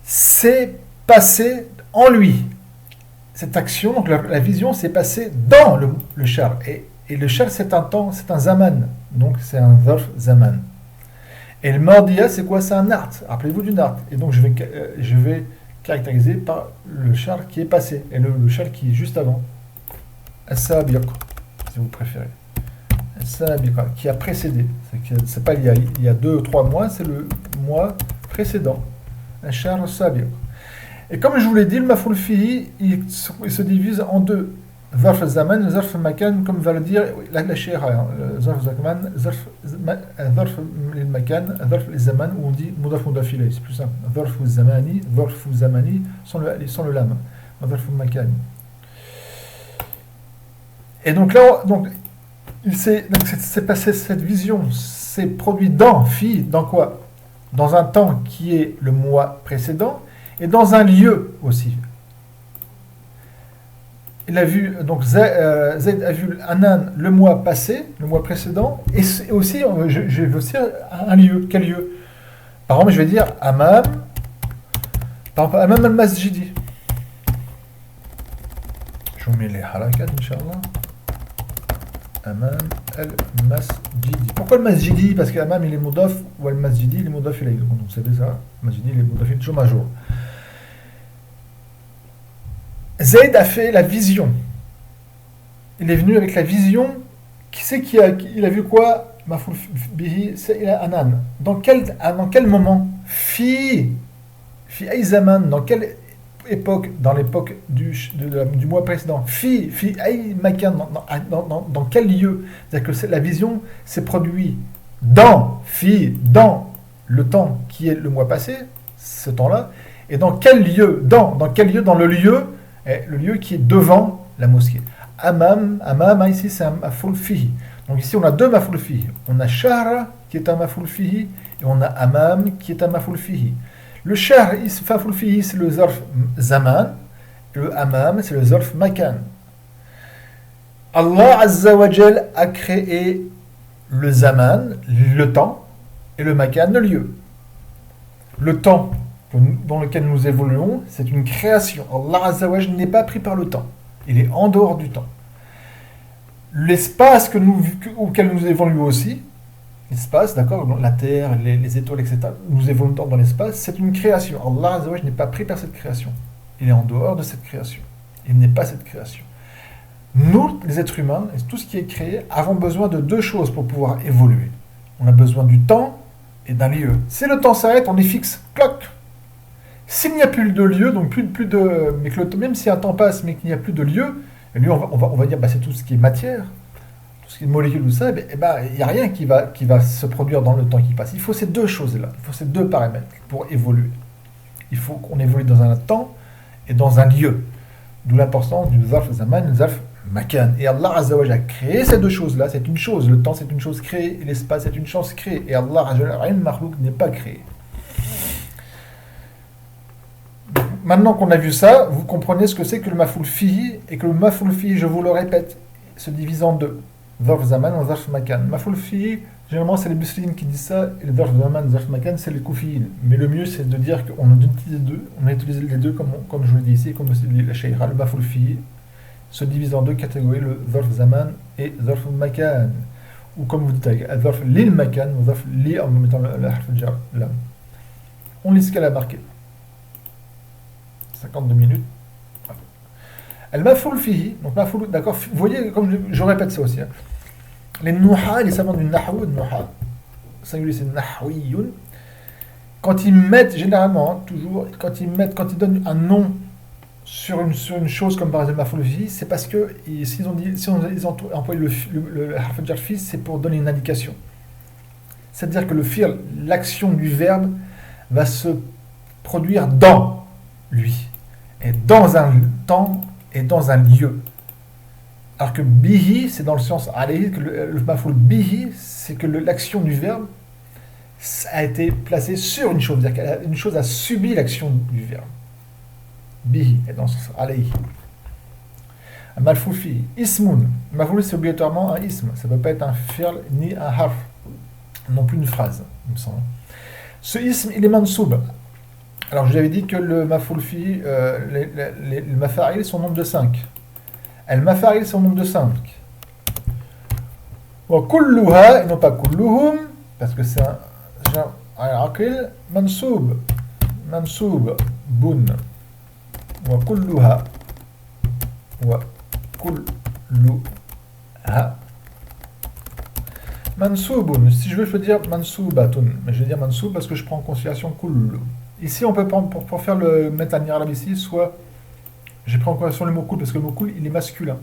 c'est passé en lui. Cette action, donc la vision, s'est passée dans le shahr. Et le shahr, c'est un temps, c'est un zaman. Donc c'est un zarf zaman. Et le mardiya, c'est quoi? C'est un art. Rappelez-vous du art. Et donc, je vais caractériser par le char qui est passé. Et le char qui est juste avant. As-sabiq, si vous préférez. As-sabiq, qui a précédé. C'est pas il y a 2 ou 3 mois, c'est le mois précédent. As-char as-sabiq. Et comme je vous l'ai dit, le maf'ul fihi, il se divise en deux. Zarf al-zaman, zarf al-makan, comme va le dire la shira. Zarf al-zaman, zarf al-makan, zarf al-zaman, où on dit mudaf mudaf ilayh, c'est plus simple. Zarf al-zamani, sans le lam. Zarf al-makan. Et donc là, c'est passé, cette vision s'est produite dans quoi? Dans un temps qui est le mois précédent et dans un lieu aussi. Il a vu, donc Zayd a vu Anan le mois passé, le mois précédent, et aussi, je vais aussi un lieu. Quel lieu? Par exemple, je vais dire Amam, par exemple, Amam al-Masjidi. Je vous mets les harakat, Inch'Allah. Amam al-Masjidi. Pourquoi le Masjidi? Parce que Amam il est Moudaf, ou al-Masjidi il est Moudaf ilayh. Donc vous savez ça, Masjidi il est Moudaf ilayh, toujours major. Zayd a fait la vision. Il est venu avec la vision. Qui c'est il a vu quoi? Mafoul bihi, c'est Anan. Dans quel moment? Fi Ayzaman. Dans quelle époque? Dans l'époque du mois précédent. Fi Ay Makan. Dans quel lieu? C'est-à-dire que la vision s'est produite dans le temps qui est le mois passé, ce temps-là. Et dans quel lieu? Dans quel lieu? Dans le lieu qui est devant la mosquée. Amam, ici c'est un mafoul fihi. Donc ici on a deux mafoul fihi. On a shahra qui est un mafoul fihi et on a amam qui est un mafoul fihi. Le shahr, mafoul fihi c'est le zarf zaman et le amam c'est le zarf makan. Allah Azza wa Jal a créé le zaman, le temps, et le makan, le lieu. Le temps dans lequel nous évoluons, c'est une création. Allah Azza wa Jal n'est pas pris par le temps. Il est en dehors du temps. L'espace auquel nous évoluons aussi, l'espace, d'accord, la terre, les étoiles, etc., nous évoluons dans l'espace, c'est une création. Allah Azza wa Jal n'est pas pris par cette création. Il est en dehors de cette création. Il n'est pas cette création. Nous, les êtres humains, et tout ce qui est créé, avons besoin de deux choses pour pouvoir évoluer. On a besoin du temps et d'un lieu. Si le temps s'arrête, on est fixe. Cloc. S'il n'y a plus de lieu, donc plus de, mais que même si un temps passe, mais qu'il n'y a plus de lieu, et lui, on va dire, c'est tout ce qui est matière, tout ce qui est molécule, tout ça, il n'y a rien qui va se produire dans le temps qui passe. Il faut ces deux choses-là, il faut ces deux paramètres pour évoluer. Il faut qu'on évolue dans un temps et dans un lieu. D'où l'importance du zarf zaman et du zarf makan. Et Allah Azza wa Jalla a créé ces deux choses-là, c'est une chose. Le temps, c'est une chose créée, et l'espace, c'est une chose créée. Et Allah Azza wa Jalla, rien de makhlouk n'est pas créé. Maintenant qu'on a vu ça, vous comprenez ce que c'est que le mafoul fihi, et que le mafoul fihi, je vous le répète, se divise en deux. Zarf zaman et zarf makan. Mafoul fihi, généralement c'est les muslims qui disent ça, et le zarf zaman et zarf makan, c'est les koufiyin. Mais le mieux c'est de dire qu'on utilise les deux comme je vous le dis ici, comme le dit la shaykha, le mafoul fihi se divise en deux catégories, le zarf zaman et zarf makan. Ou comme vous dites avec zarf lil makan, ou zarf li en mettant le harf jar, là. On lit ce qu'elle a marqué. 52 minutes. El mafoul fihi, donc mafoul, d'accord, vous voyez, comme je répète ça aussi, hein. Les nouha, les savants du nahou, nouha, singulier c'est nahwiyun, quand ils mettent, généralement, hein, toujours, quand ils donnent un nom sur une chose comme par exemple mafoul fihi, c'est parce que s'ils ont employé le harf jar fi, c'est pour donner une indication. C'est-à-dire que le fi'l, l'action du verbe, va se produire dans lui, et dans un temps et dans un lieu. Alors que bihi, c'est dans le sens alayhi, que le mafoul bihi, c'est que l'action du verbe a été placée sur une chose, c'est-à-dire qu'une chose a subi l'action du verbe. Bihi, est dans le sens alayhi. Un mafoul fi, ismun. Mafoul, c'est obligatoirement un ism, ça ne peut pas être un fi'l ni un harf, non plus une phrase, il me semble. Ce ism, il est mansoub. Alors, je vous avais dit que le mafoul fi, les mafa'il sont au nombre de 5. El mafa'il sont au nombre de 5. Wa kulluha, et non pas kulluhum, parce que c'est un genre aqil, mansoub, bun. Wa kulluha, mansoubun. Si je veux dire mansoubatun, mais je vais dire mansoub parce que je prends en considération kullu. Ici, on peut prendre, pour faire mettre un arabe ici, soit j'ai pris en considération le mot kul, parce que le mot kul, il est masculin.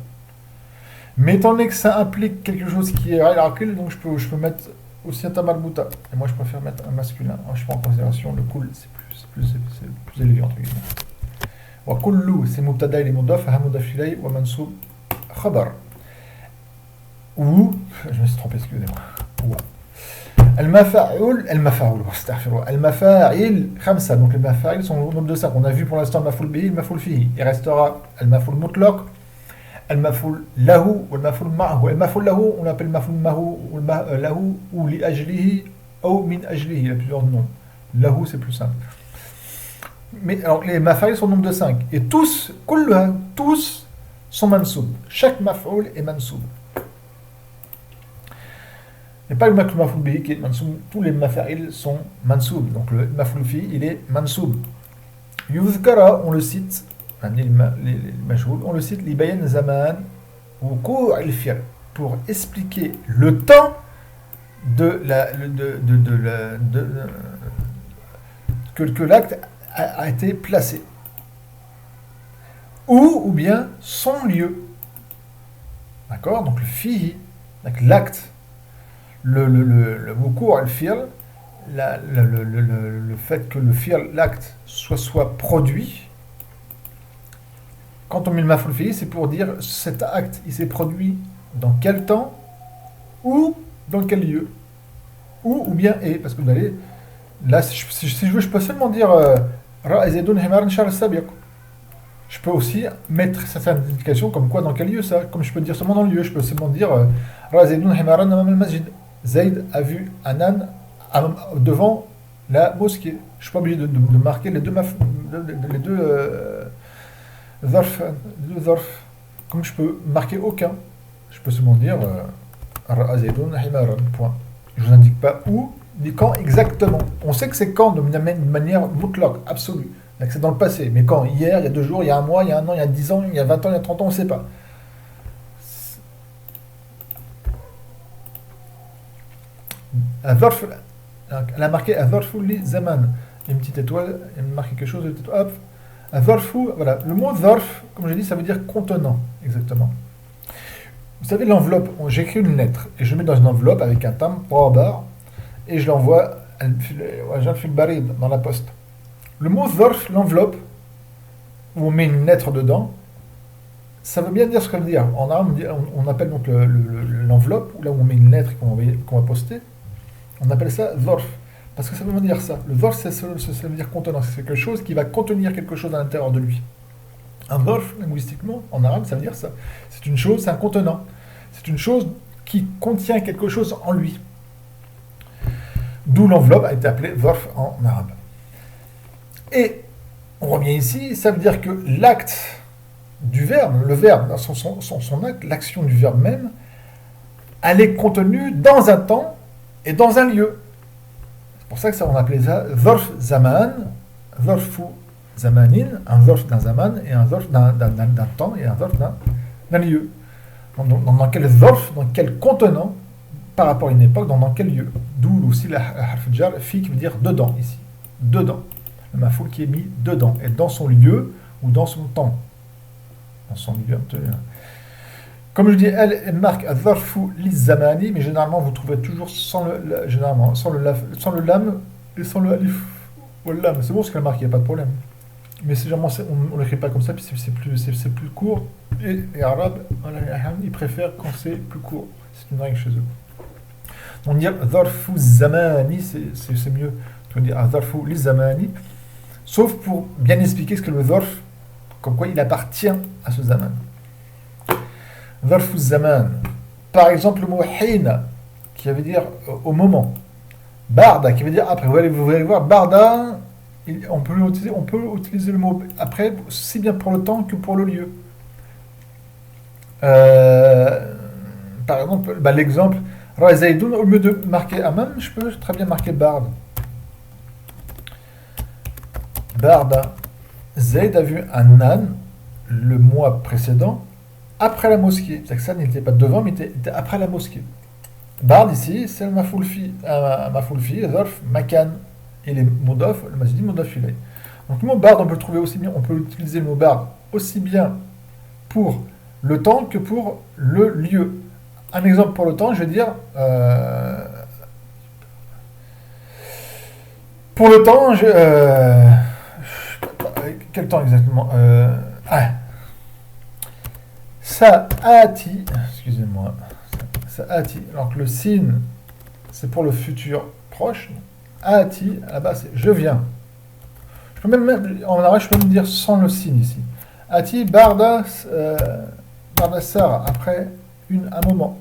Mais étant donné que ça implique quelque chose qui est al-aqil, donc je peux mettre aussi un tamarbuta. Et moi, je préfère mettre un masculin. Alors, je prends en considération le kul, c'est plus élevé, entre guillemets. Wa kullu, c'est mubtada, il est mudaf, ha mudaf ilay, wa mansoub, khabar. ou, je me suis trompé, excusez-moi, ou. Al-mafa'il, khamsa. Donc les mafa'il sont au nombre de 5. On a vu pour l'instant le mafoul bihi, le mafoul fihi. Il restera al-mafoul mutlaq, al-mafoul lahu ou al-mafoul ma'hu. Al-mafoul lahu, on l'appelle mafoul ma'hu ou lahu ou li ajlihi ou min ajlihi. Il y a plusieurs noms. Lahu, c'est plus simple. Mais alors les mafa'il sont au nombre de 5. Et tous, kulluha, tous sont mansoub. Chaque maf'oul est mansoub. Et pas le mafoul bihi qui est mansoub. Tous les mafa'il sont mansoub. Donc le mafoul fi, il est mansoub. Yuzkara, on le cite, les majhoul, on le cite, li bayan zaman ou cour al-fir, pour expliquer le temps que l'acte a été placé. Ou bien son lieu. D'accord. Donc le fi, l'acte. Le wuku' al-fi'l, le fait que le fi'l, l'acte, soit produit, quand on met le maf'ul fihi, c'est pour dire cet acte, il s'est produit dans quel temps, ou dans quel lieu, ou bien et, parce que vous allez, là, si je veux, je peux seulement dire Ra'a Zaydun himaran shar sabiq. Je peux aussi mettre certaines indications comme quoi dans quel lieu ça, comme je peux dire seulement dans le lieu, je peux seulement dire Ra'a Zaydun himaran amam al-masjid. Zayd a vu un âne devant la mosquée. Je ne suis pas obligé de marquer les deux zarf. Comme je peux marquer aucun. Je peux seulement dire Ra'a Zaydun himaran, point. Je ne vous indique pas où ni quand exactement. On sait que c'est quand de manière mutlaq, absolue. C'est dans le passé. Mais quand? Hier, il y a 2 jours, il y a 1 mois, il y a 1 an, il y a 10 ans, il y a 20 ans, il y a 30 ans, on ne sait pas. Elle a marqué Azorfu li zaman. Une petite étoile, elle a marqué quelque chose, hop. Azorfu, voilà. Le mot Zorf, comme j'ai dit, ça veut dire contenant, exactement. Vous savez, l'enveloppe, j'écris une lettre et je mets dans une enveloppe avec un tam, bar, et je l'envoie dans la poste. Le mot Zorf, l'enveloppe, où on met une lettre dedans, ça veut bien dire ce que ça veut dire. En arabe, on appelle donc l'enveloppe, là où on met une lettre qu'on va poster. On appelle ça zorf, parce que ça veut dire ça. Le zorf, ça veut dire contenant. C'est quelque chose qui va contenir quelque chose à l'intérieur de lui. Un zorf, linguistiquement, en arabe, ça veut dire ça. C'est une chose, c'est un contenant. C'est une chose qui contient quelque chose en lui. D'où l'enveloppe a été appelée zorf en arabe. Et on revient ici, ça veut dire que l'acte du verbe, le verbe, son acte, l'action du verbe même, elle est contenue dans un temps et dans un lieu. C'est pour ça que on appelait ça zorf zaman, zorfu zamanin, un zorf d'un zaman et un zorf d'un temps et un zorf d'un lieu. Dans quel zorf, dans quel contenant, par rapport à une époque, dans quel lieu. D'où aussi la harf jar, fi qui veut dire dedans ici. Dedans. Le mafoul qui est mis dedans, et dans son lieu ou dans son temps. Dans son lieu. Comme je dis, elle marque Azarfu Lizamani, mais généralement vous trouvez toujours sans le lam et sans le alif ou le lam. C'est bon ce qu'elle marque, il n'y a pas de problème. Mais généralement on ne l'écrit pas comme ça, puis c'est plus court. Et les arabes, ils préfèrent quand c'est plus court. C'est une règle chez eux. On dit Azarfu Zamani, c'est mieux. On dit Azarfu Lizamani, sauf pour bien expliquer ce que le zarf, comme quoi il appartient à ce zaman. Zarfu zaman. Par exemple, le mot hina, qui veut dire au moment. Barda, qui veut dire après. Vous allez voir, barda, on peut utiliser le mot après, si bien pour le temps que pour le lieu. Par exemple, l'exemple, Razaidoun, au lieu de marquer amam, je peux très bien marquer barda. Barda. Zayd a vu un âne le mois précédent après la mosquée. C'est-à-dire que ça n'était pas devant, mais était après la mosquée. Bard ici, c'est le mafoulfi, zarf, makan, et les modof, le masjid modof ilay. Donc le mot bard, on peut le trouver aussi bien, on peut utiliser le mot bard aussi bien pour le temps que pour le lieu. Un exemple pour le temps, je vais dire pour le temps, quel temps exactement Sa'ati, excusez-moi, sa'ati. Donc le sin, c'est pour le futur proche. Ati, à la base, c'est je viens. En arabe, je peux même dire sans le sin ici. Ati, barda, barda sara, après un moment.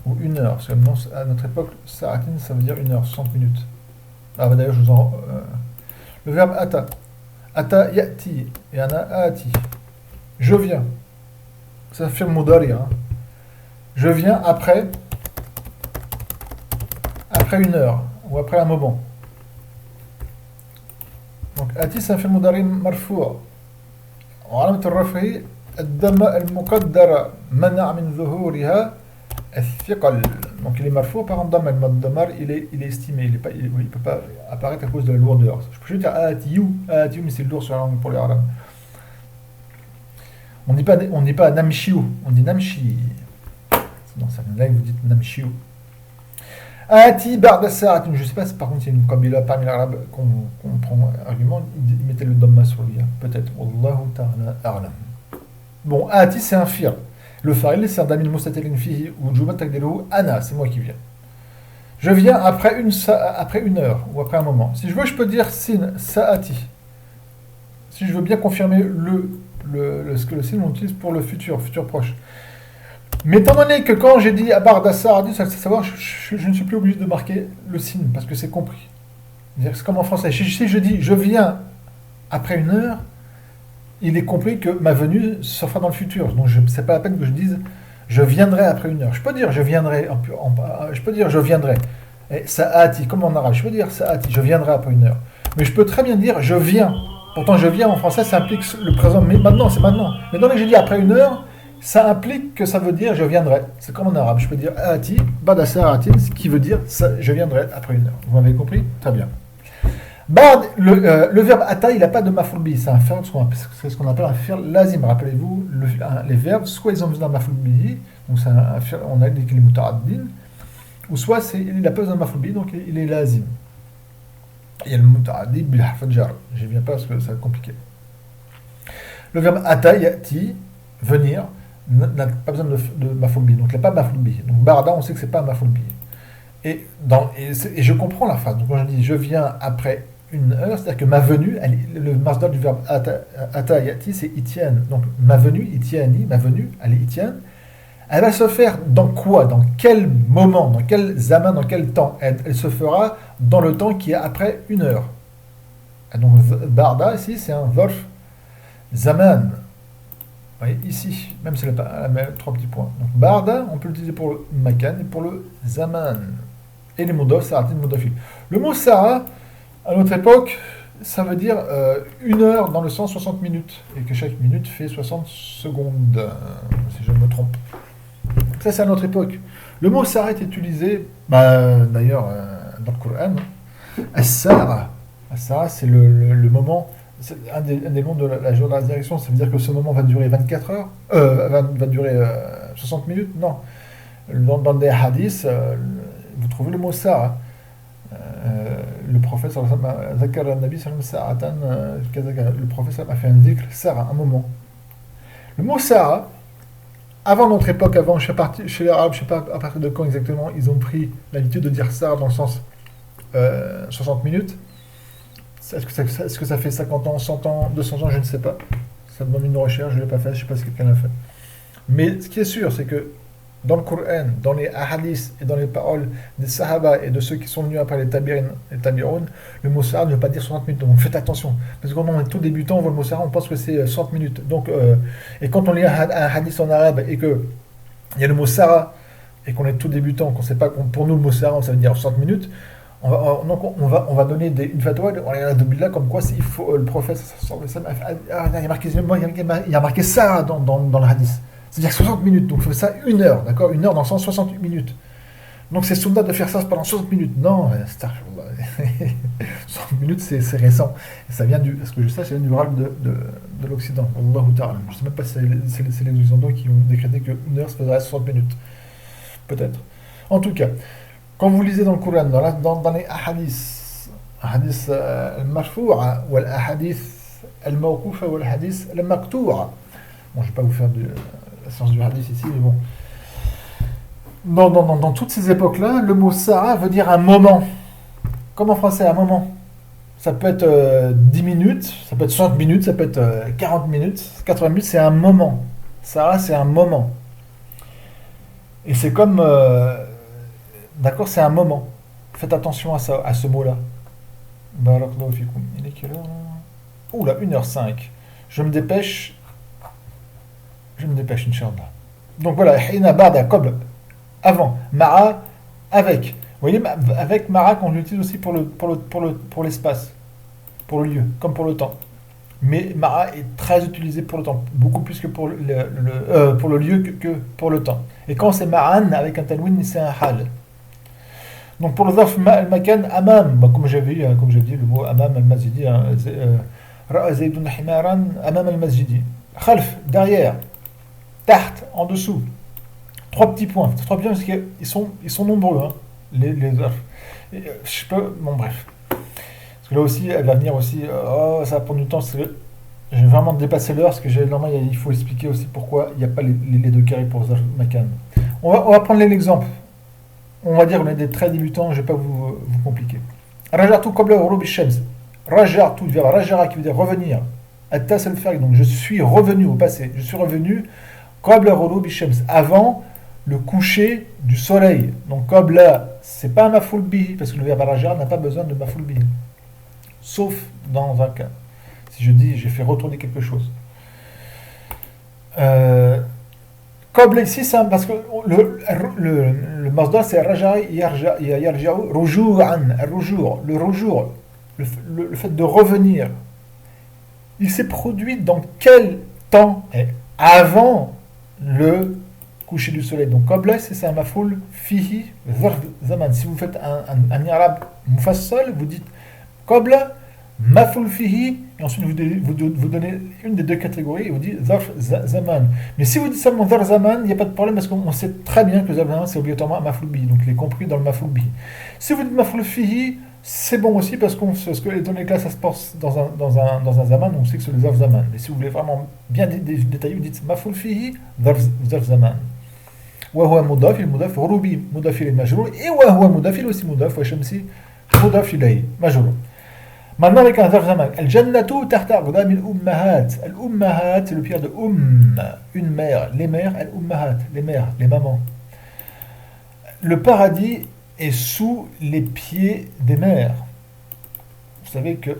Ou une heure. Parce que à notre époque, sa'atin, ça veut dire une heure, 60 minutes. Ah, bah d'ailleurs, je vous en. Le verbe ata. Ata yati. Et ana ati. Je viens. Ça fait modari. Hein. Je viens après une heure. Ou après un moment. Donc, ati, ça fait modari marfoua. وعلامة الرفع الضمة المقدرة منع من ظهورها الثقل. Donc il est marfou par un damar. Le damar il est estimé, il ne peut pas apparaître à cause de la lourdeur. Je peux juste dire atiyu, mais c'est lourd sur la langue pour les arabes. On ne dit pas namshiu, on dit namshi. Dans certaines langues vous dites namshiu. Ati ba'da sa'atin, je ne sais pas si par contre il y a une qabila parmi les arabes qu'on prend argument, ils mettaient le damma sur lui, peut-être. Wallahu ta'ala a'lam. Bon, ati c'est un fi'l. Le fa'il c'est un damil mustatilin fihi ou jumat taqdiruhu ana, c'est moi qui viens. Je viens après une heure ou après un moment. Si je veux, je peux dire sin sa'ati. Si je veux bien confirmer ce que le sin on utilise pour le futur proche. Mais étant donné que quand j'ai dit Abarda Sa'adi, ça c'est savoir, je ne suis plus obligé de marquer le signe, parce que c'est compris. C'est comme en français. Si je dis je viens après une heure, il est compris que ma venue se fera dans le futur. Donc c'est pas la peine que je dise je viendrai après une heure. Je peux dire je viendrai, je peux dire je viendrai. Et Sa'ati, comme en arabe, je peux dire Sa'ati, je viendrai après une heure. Mais je peux très bien dire je viens. Pourtant je viens en français, ça implique le présent, mais maintenant, c'est maintenant. Mais dans que j'ai dit après une heure, ça implique que ça veut dire je viendrai. C'est comme en arabe. Je peux dire ati, bada sa'atin, ce qui veut dire ça, je viendrai après une heure. Vous m'avez compris? Très bien. Bad, le verbe ata, il n'a pas de maf'ul bihi. C'est c'est ce qu'on appelle un fi'l lazim. Rappelez-vous, les verbes, soit ils ont besoin d'un maf'ul bihi, donc on a dit qu'il est muta'addin, ou soit il n'a pas besoin d'un maf'ul bihi, donc il est lazim. Il y a le muta'addi bil harf al-jar. Je ne viens pas parce que c'est compliqué. Le verbe ata, yati, venir, n'a pas besoin de maf'ul bihi, donc il n'y a pas de maf'ul bihi. Donc barda, on sait que c'est pas un maf'ul bihi. Et je comprends la phrase. Donc quand je dis je viens après une heure, c'est-à-dire que ma venue, le masdar du verbe ata yati, c'est itienne. Donc ma venue, itiani, ma venue, elle est itienne. Elle va se faire dans quoi? Dans quel moment? Dans quel zaman? Dans quel temps? Elle se fera dans le temps qui est après une heure. Et donc barda ici, c'est un zarf zaman. Vous voyez, ici, même si elle a trois petits points. Donc, barda, on peut l'utiliser pour le makan et pour le zaman. Et les mots sa'atin, modafil. Le mot sa'a, à notre époque, ça veut dire une heure dans le sens 60 minutes. Et que chaque minute fait 60 secondes, si je ne me trompe. Ça, c'est à notre époque. Le mot sa'a est utilisé, d'ailleurs, dans le Coran. As-sa'a. As-sa'a, c'est le moment. C'est un des mots de la journée de la direction, ça veut dire que ce moment va durer 24 heures, va durer 60 minutes, non. Dans des hadiths, vous trouvez le mot sa'a. Le prophète le prophète a fait un zikr, sa'a, un moment. Le mot sa'a, avant notre époque, chez les Arabes, je ne sais pas à partir de quand exactement, ils ont pris l'habitude de dire sa'a dans le sens 60 minutes. Est-ce que ça fait 50 ans, 100 ans, 200 ans, je ne sais pas. Ça demande une recherche, je ne l'ai pas fait, je ne sais pas si quelqu'un l'a fait. Mais ce qui est sûr, c'est que dans le Coran, dans les hadiths et dans les paroles des Sahaba et de ceux qui sont venus après les Tabi'un, le mot sa'a ne veut pas dire 60 minutes. Donc faites attention. Parce que quand on est tout débutant, on voit le mot sa'a, on pense que c'est 60 minutes. Donc, et quand on lit un hadith en arabe et qu'il y a le mot sa'a et qu'on est tout débutant, qu'on ne sait pas, pour nous le mot sa'a, ça veut dire 60 minutes, on va donner une fatwa de comme quoi il faut, le prophète il y a marqué ça dans le hadith, c'est-à-dire 60 minutes, donc il faut ça une heure, d'accord, une heure dans 160 minutes, donc c'est sunna de faire ça pendant 60 minutes, non, 60 minutes c'est récent, et ça vient parce que je sais, ça vient du râle de l'Occident, Allahu ta'ala. Je ne sais même pas si c'est les Occidentaux qui ont décrété qu'une heure ça faisait 60 minutes, peut-être, en tout cas. Quand vous lisez dans le Coran, dans les ahadiths, al-marfou'a, ou al-ahadith al-mawkoufa, ou al-hadith al-maqtou'a. Bon, je ne vais pas vous faire la science du hadith ici, mais bon. Dans toutes ces époques-là, le mot Sa'a veut dire un moment. Comme en français, un moment. Ça peut être 10 minutes, ça peut être 60 minutes, ça peut être 40 minutes, 80 minutes, c'est un moment. Sa'a, c'est un moment. Et c'est comme. D'accord, c'est un moment. Faites attention à ça, à ce mot-là. Barakallahu fikoum. Il est quelle heure là? Ouh là, 1h05. Je me dépêche. Inch'Allah. Donc voilà, Hina Ba'da, Qabla, avant. Ma'a, avec. Vous voyez, avec Ma'a, on l'utilise aussi pour l'espace, pour le lieu, comme pour le temps. Mais Ma'a est très utilisé pour le temps, beaucoup plus que pour le lieu que pour le temps. Et quand c'est Ma'an, avec un tanwin, c'est un hal. Donc pour le zarf al-makan, amam, comme j'avais dit le mot amam al-masjidi, ra'a zaydun himaran amam al-masjidi. Khalf, derrière. Taht, en dessous. Trois petits points parce qu'ils sont nombreux, hein, les zarfs. Je peux, bon bref. Parce que là aussi, elle va venir aussi, ça va prendre du temps, parce que je vais vraiment dépasser l'heure, parce que normalement, il faut expliquer aussi pourquoi il n'y a pas les deux carrés pour zarf makan. On va prendre l'exemple. On va dire qu'on est des très débutants, je ne vais pas vous compliquer. Rajartu qabla ghurub ash-shams. Rajartu, verbe rajara qui veut dire revenir. Attas al-fa'il, donc je suis revenu au passé. Je suis revenu qabla ghurub ash-shams, avant le coucher du soleil. Donc qabla, c'est pas un maf'ul bihi, parce que le verbe rajara n'a pas besoin de maf'ul bihi. Sauf dans un cas. Si je dis j'ai fait retourner quelque chose. Qabla ici, c'est parce que le masdar c'est raja'i yarja'u ruju'an, le ruju', le fait de revenir. Il s'est produit dans quel temps? Avant le coucher du soleil. Donc qabla c'est un mafoul fihi zarf zaman. Si vous faites un arabe mufassal, vous dites qabla maful fihi, et ensuite vous donnez une des deux catégories et vous dites zarf zaman. Mais si vous dites seulement zarf zaman, il n'y a pas de problème parce qu'on sait très bien que zarf zaman c'est obligatoirement un maful bihi, donc il est compris dans le maful bihi. Si vous dites maful fihi, c'est bon aussi parce que étant donné que là ça se passe dans un zaman, on sait que c'est le zarf zaman. Mais si vous voulez vraiment bien détailler, vous dites maful fihi zarf zaman. وهو مضاف المضاف غروبي مضاف إليه مجرور et وهو مضاف aussi مضاف وشمسي مضاف إليه مجرور. Maintenant avec un zarf zaman. Al-jannatu tahta aqdam al-ummahat. Al-ummahat, c'est le pierre de une mère. Les mères, al-ummahat, les mères, les mamans. Le paradis est sous les pieds des mères. Vous savez que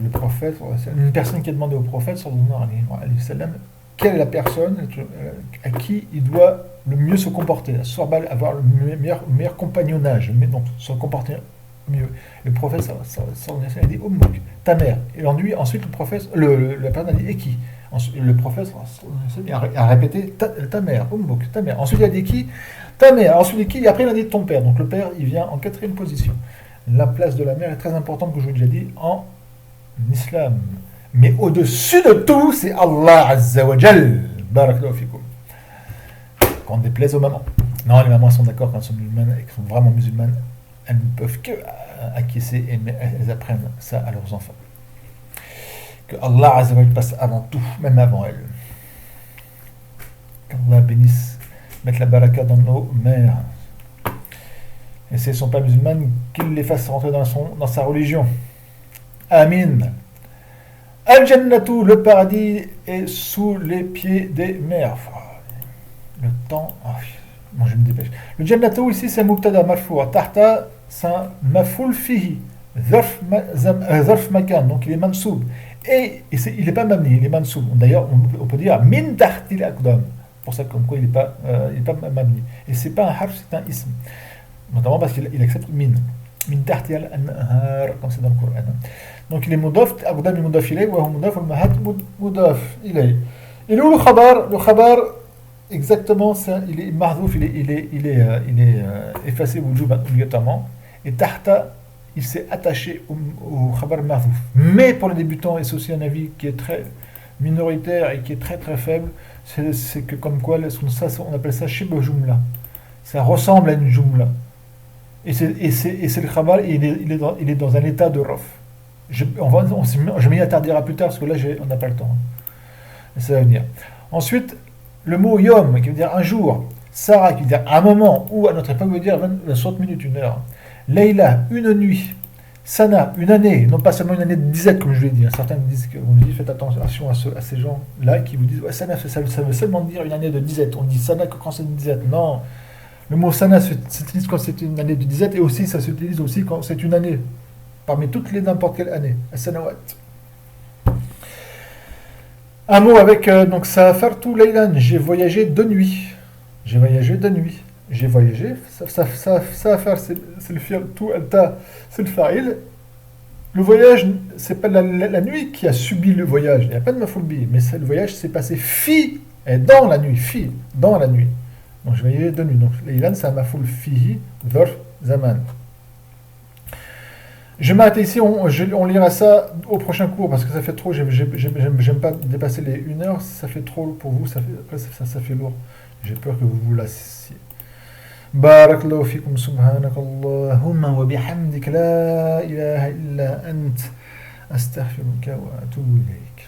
le prophète, une personne qui a demandé au prophète, sallallahu alayhi wa sallam, quelle est la personne à qui il doit le mieux se comporter, avoir le meilleur compagnonnage, donc se comporter mieux. Le prophète a dit Ummuk, ta mère. Et ensuite le prophète, la personne a dit et qui? Le prophète a répété ta mère, Ummuk, ta mère. Ensuite il a dit qui? Ta mère. Ensuite il a dit qui? Et après il a dit ton père. Donc le père il vient en quatrième position. La place de la mère est très importante, que je vous ai déjà dit, en islam. Mais au-dessus de tout, c'est Allah Azza wa Jal. Barakallahu fikum. Qu'on déplaise aux mamans. Non, les mamans sont d'accord quand elles sont musulmanes et qu'elles sont vraiment musulmanes. Elles ne peuvent que acquiescer et elles apprennent ça à leurs enfants. Que Allah Azza wa Jal passe avant tout, même avant elles. Qu'Allah bénisse, mette la baraka dans nos mères. Et si elles ne sont pas musulmanes, qu'il les fasse rentrer dans sa religion. Amin. Al-Jannatu, le paradis, est sous les pieds des mères. Le temps. Moi je me dépêche. Le Jannatu ici c'est Mubtada Marfoua. Tahta c'est un Mafoul Fihi. Zarf Makan. Donc il est Mansoub. Et il n'est pas Mamni, il est Mansoub. D'ailleurs on peut dire Min Tahtil Akdam. Pour ça comme quoi il n'est pas Mamni. Et c'est pas un harf, c'est un ism. Notamment parce qu'il accepte Min. Min Tahtil Anhar, comme c'est dans le Coran. Donc il est mudaf, aqdam mudaf ilayh, wa mudaf al-mahat mudaf ilayh. Et le khabar, exactement, il est mahdouf, il est effacé obligatoirement. Et tahta, il s'est attaché au khabar mahdouf. Mais pour les débutants, et c'est aussi un avis qui est très minoritaire et qui est très très faible, c'est que comme quoi, on appelle ça shibh jumla. Ça ressemble à une jumla. Et c'est le khabar, et il est dans un état de raf. Je m'y attardera plus tard parce que là on n'a pas le temps. Ça va venir. Ensuite, le mot yom qui veut dire un jour, Sarah qui veut dire un moment, ou à notre époque veut dire 60 minutes, une heure. Leila, une nuit. Sana, une année, non pas seulement une année de disette, comme je l'ai dit. Certains me disent, on dit, faites attention à ces gens-là qui vous disent, ouais, Sana, ça veut seulement dire une année de disette. On dit Sana que quand c'est une disette. Non, le mot Sana s'utilise quand c'est une année de disette, et aussi ça s'utilise aussi quand c'est une année, parmi toutes les n'importe quelle année. As-sanawat. Un mot avec, donc, Safartu Laylan, j'ai voyagé de nuit. J'ai voyagé de nuit. J'ai voyagé, ça faire, c'est le fi'l, tout, alta, c'est le fa'il. Le voyage, c'est pas la nuit qui a subi le voyage. Il n'y a pas de mafoulbi, mais le voyage s'est passé et dans la nuit, dans la nuit. Donc je voyais de nuit. Donc l'Ilan, c'est un mafoul fihi, dhorf, zaman. Je m'arrête ici, on lira ça au prochain cours parce que ça fait trop. J'aime pas dépasser les 1 heure, ça fait trop pour vous, ça fait lourd. J'ai peur que vous vous lassiez. بارك الله فيكم سبحانك اللهم وبحمدك لا إله إلا أنت أستغفرك وأتوب إليك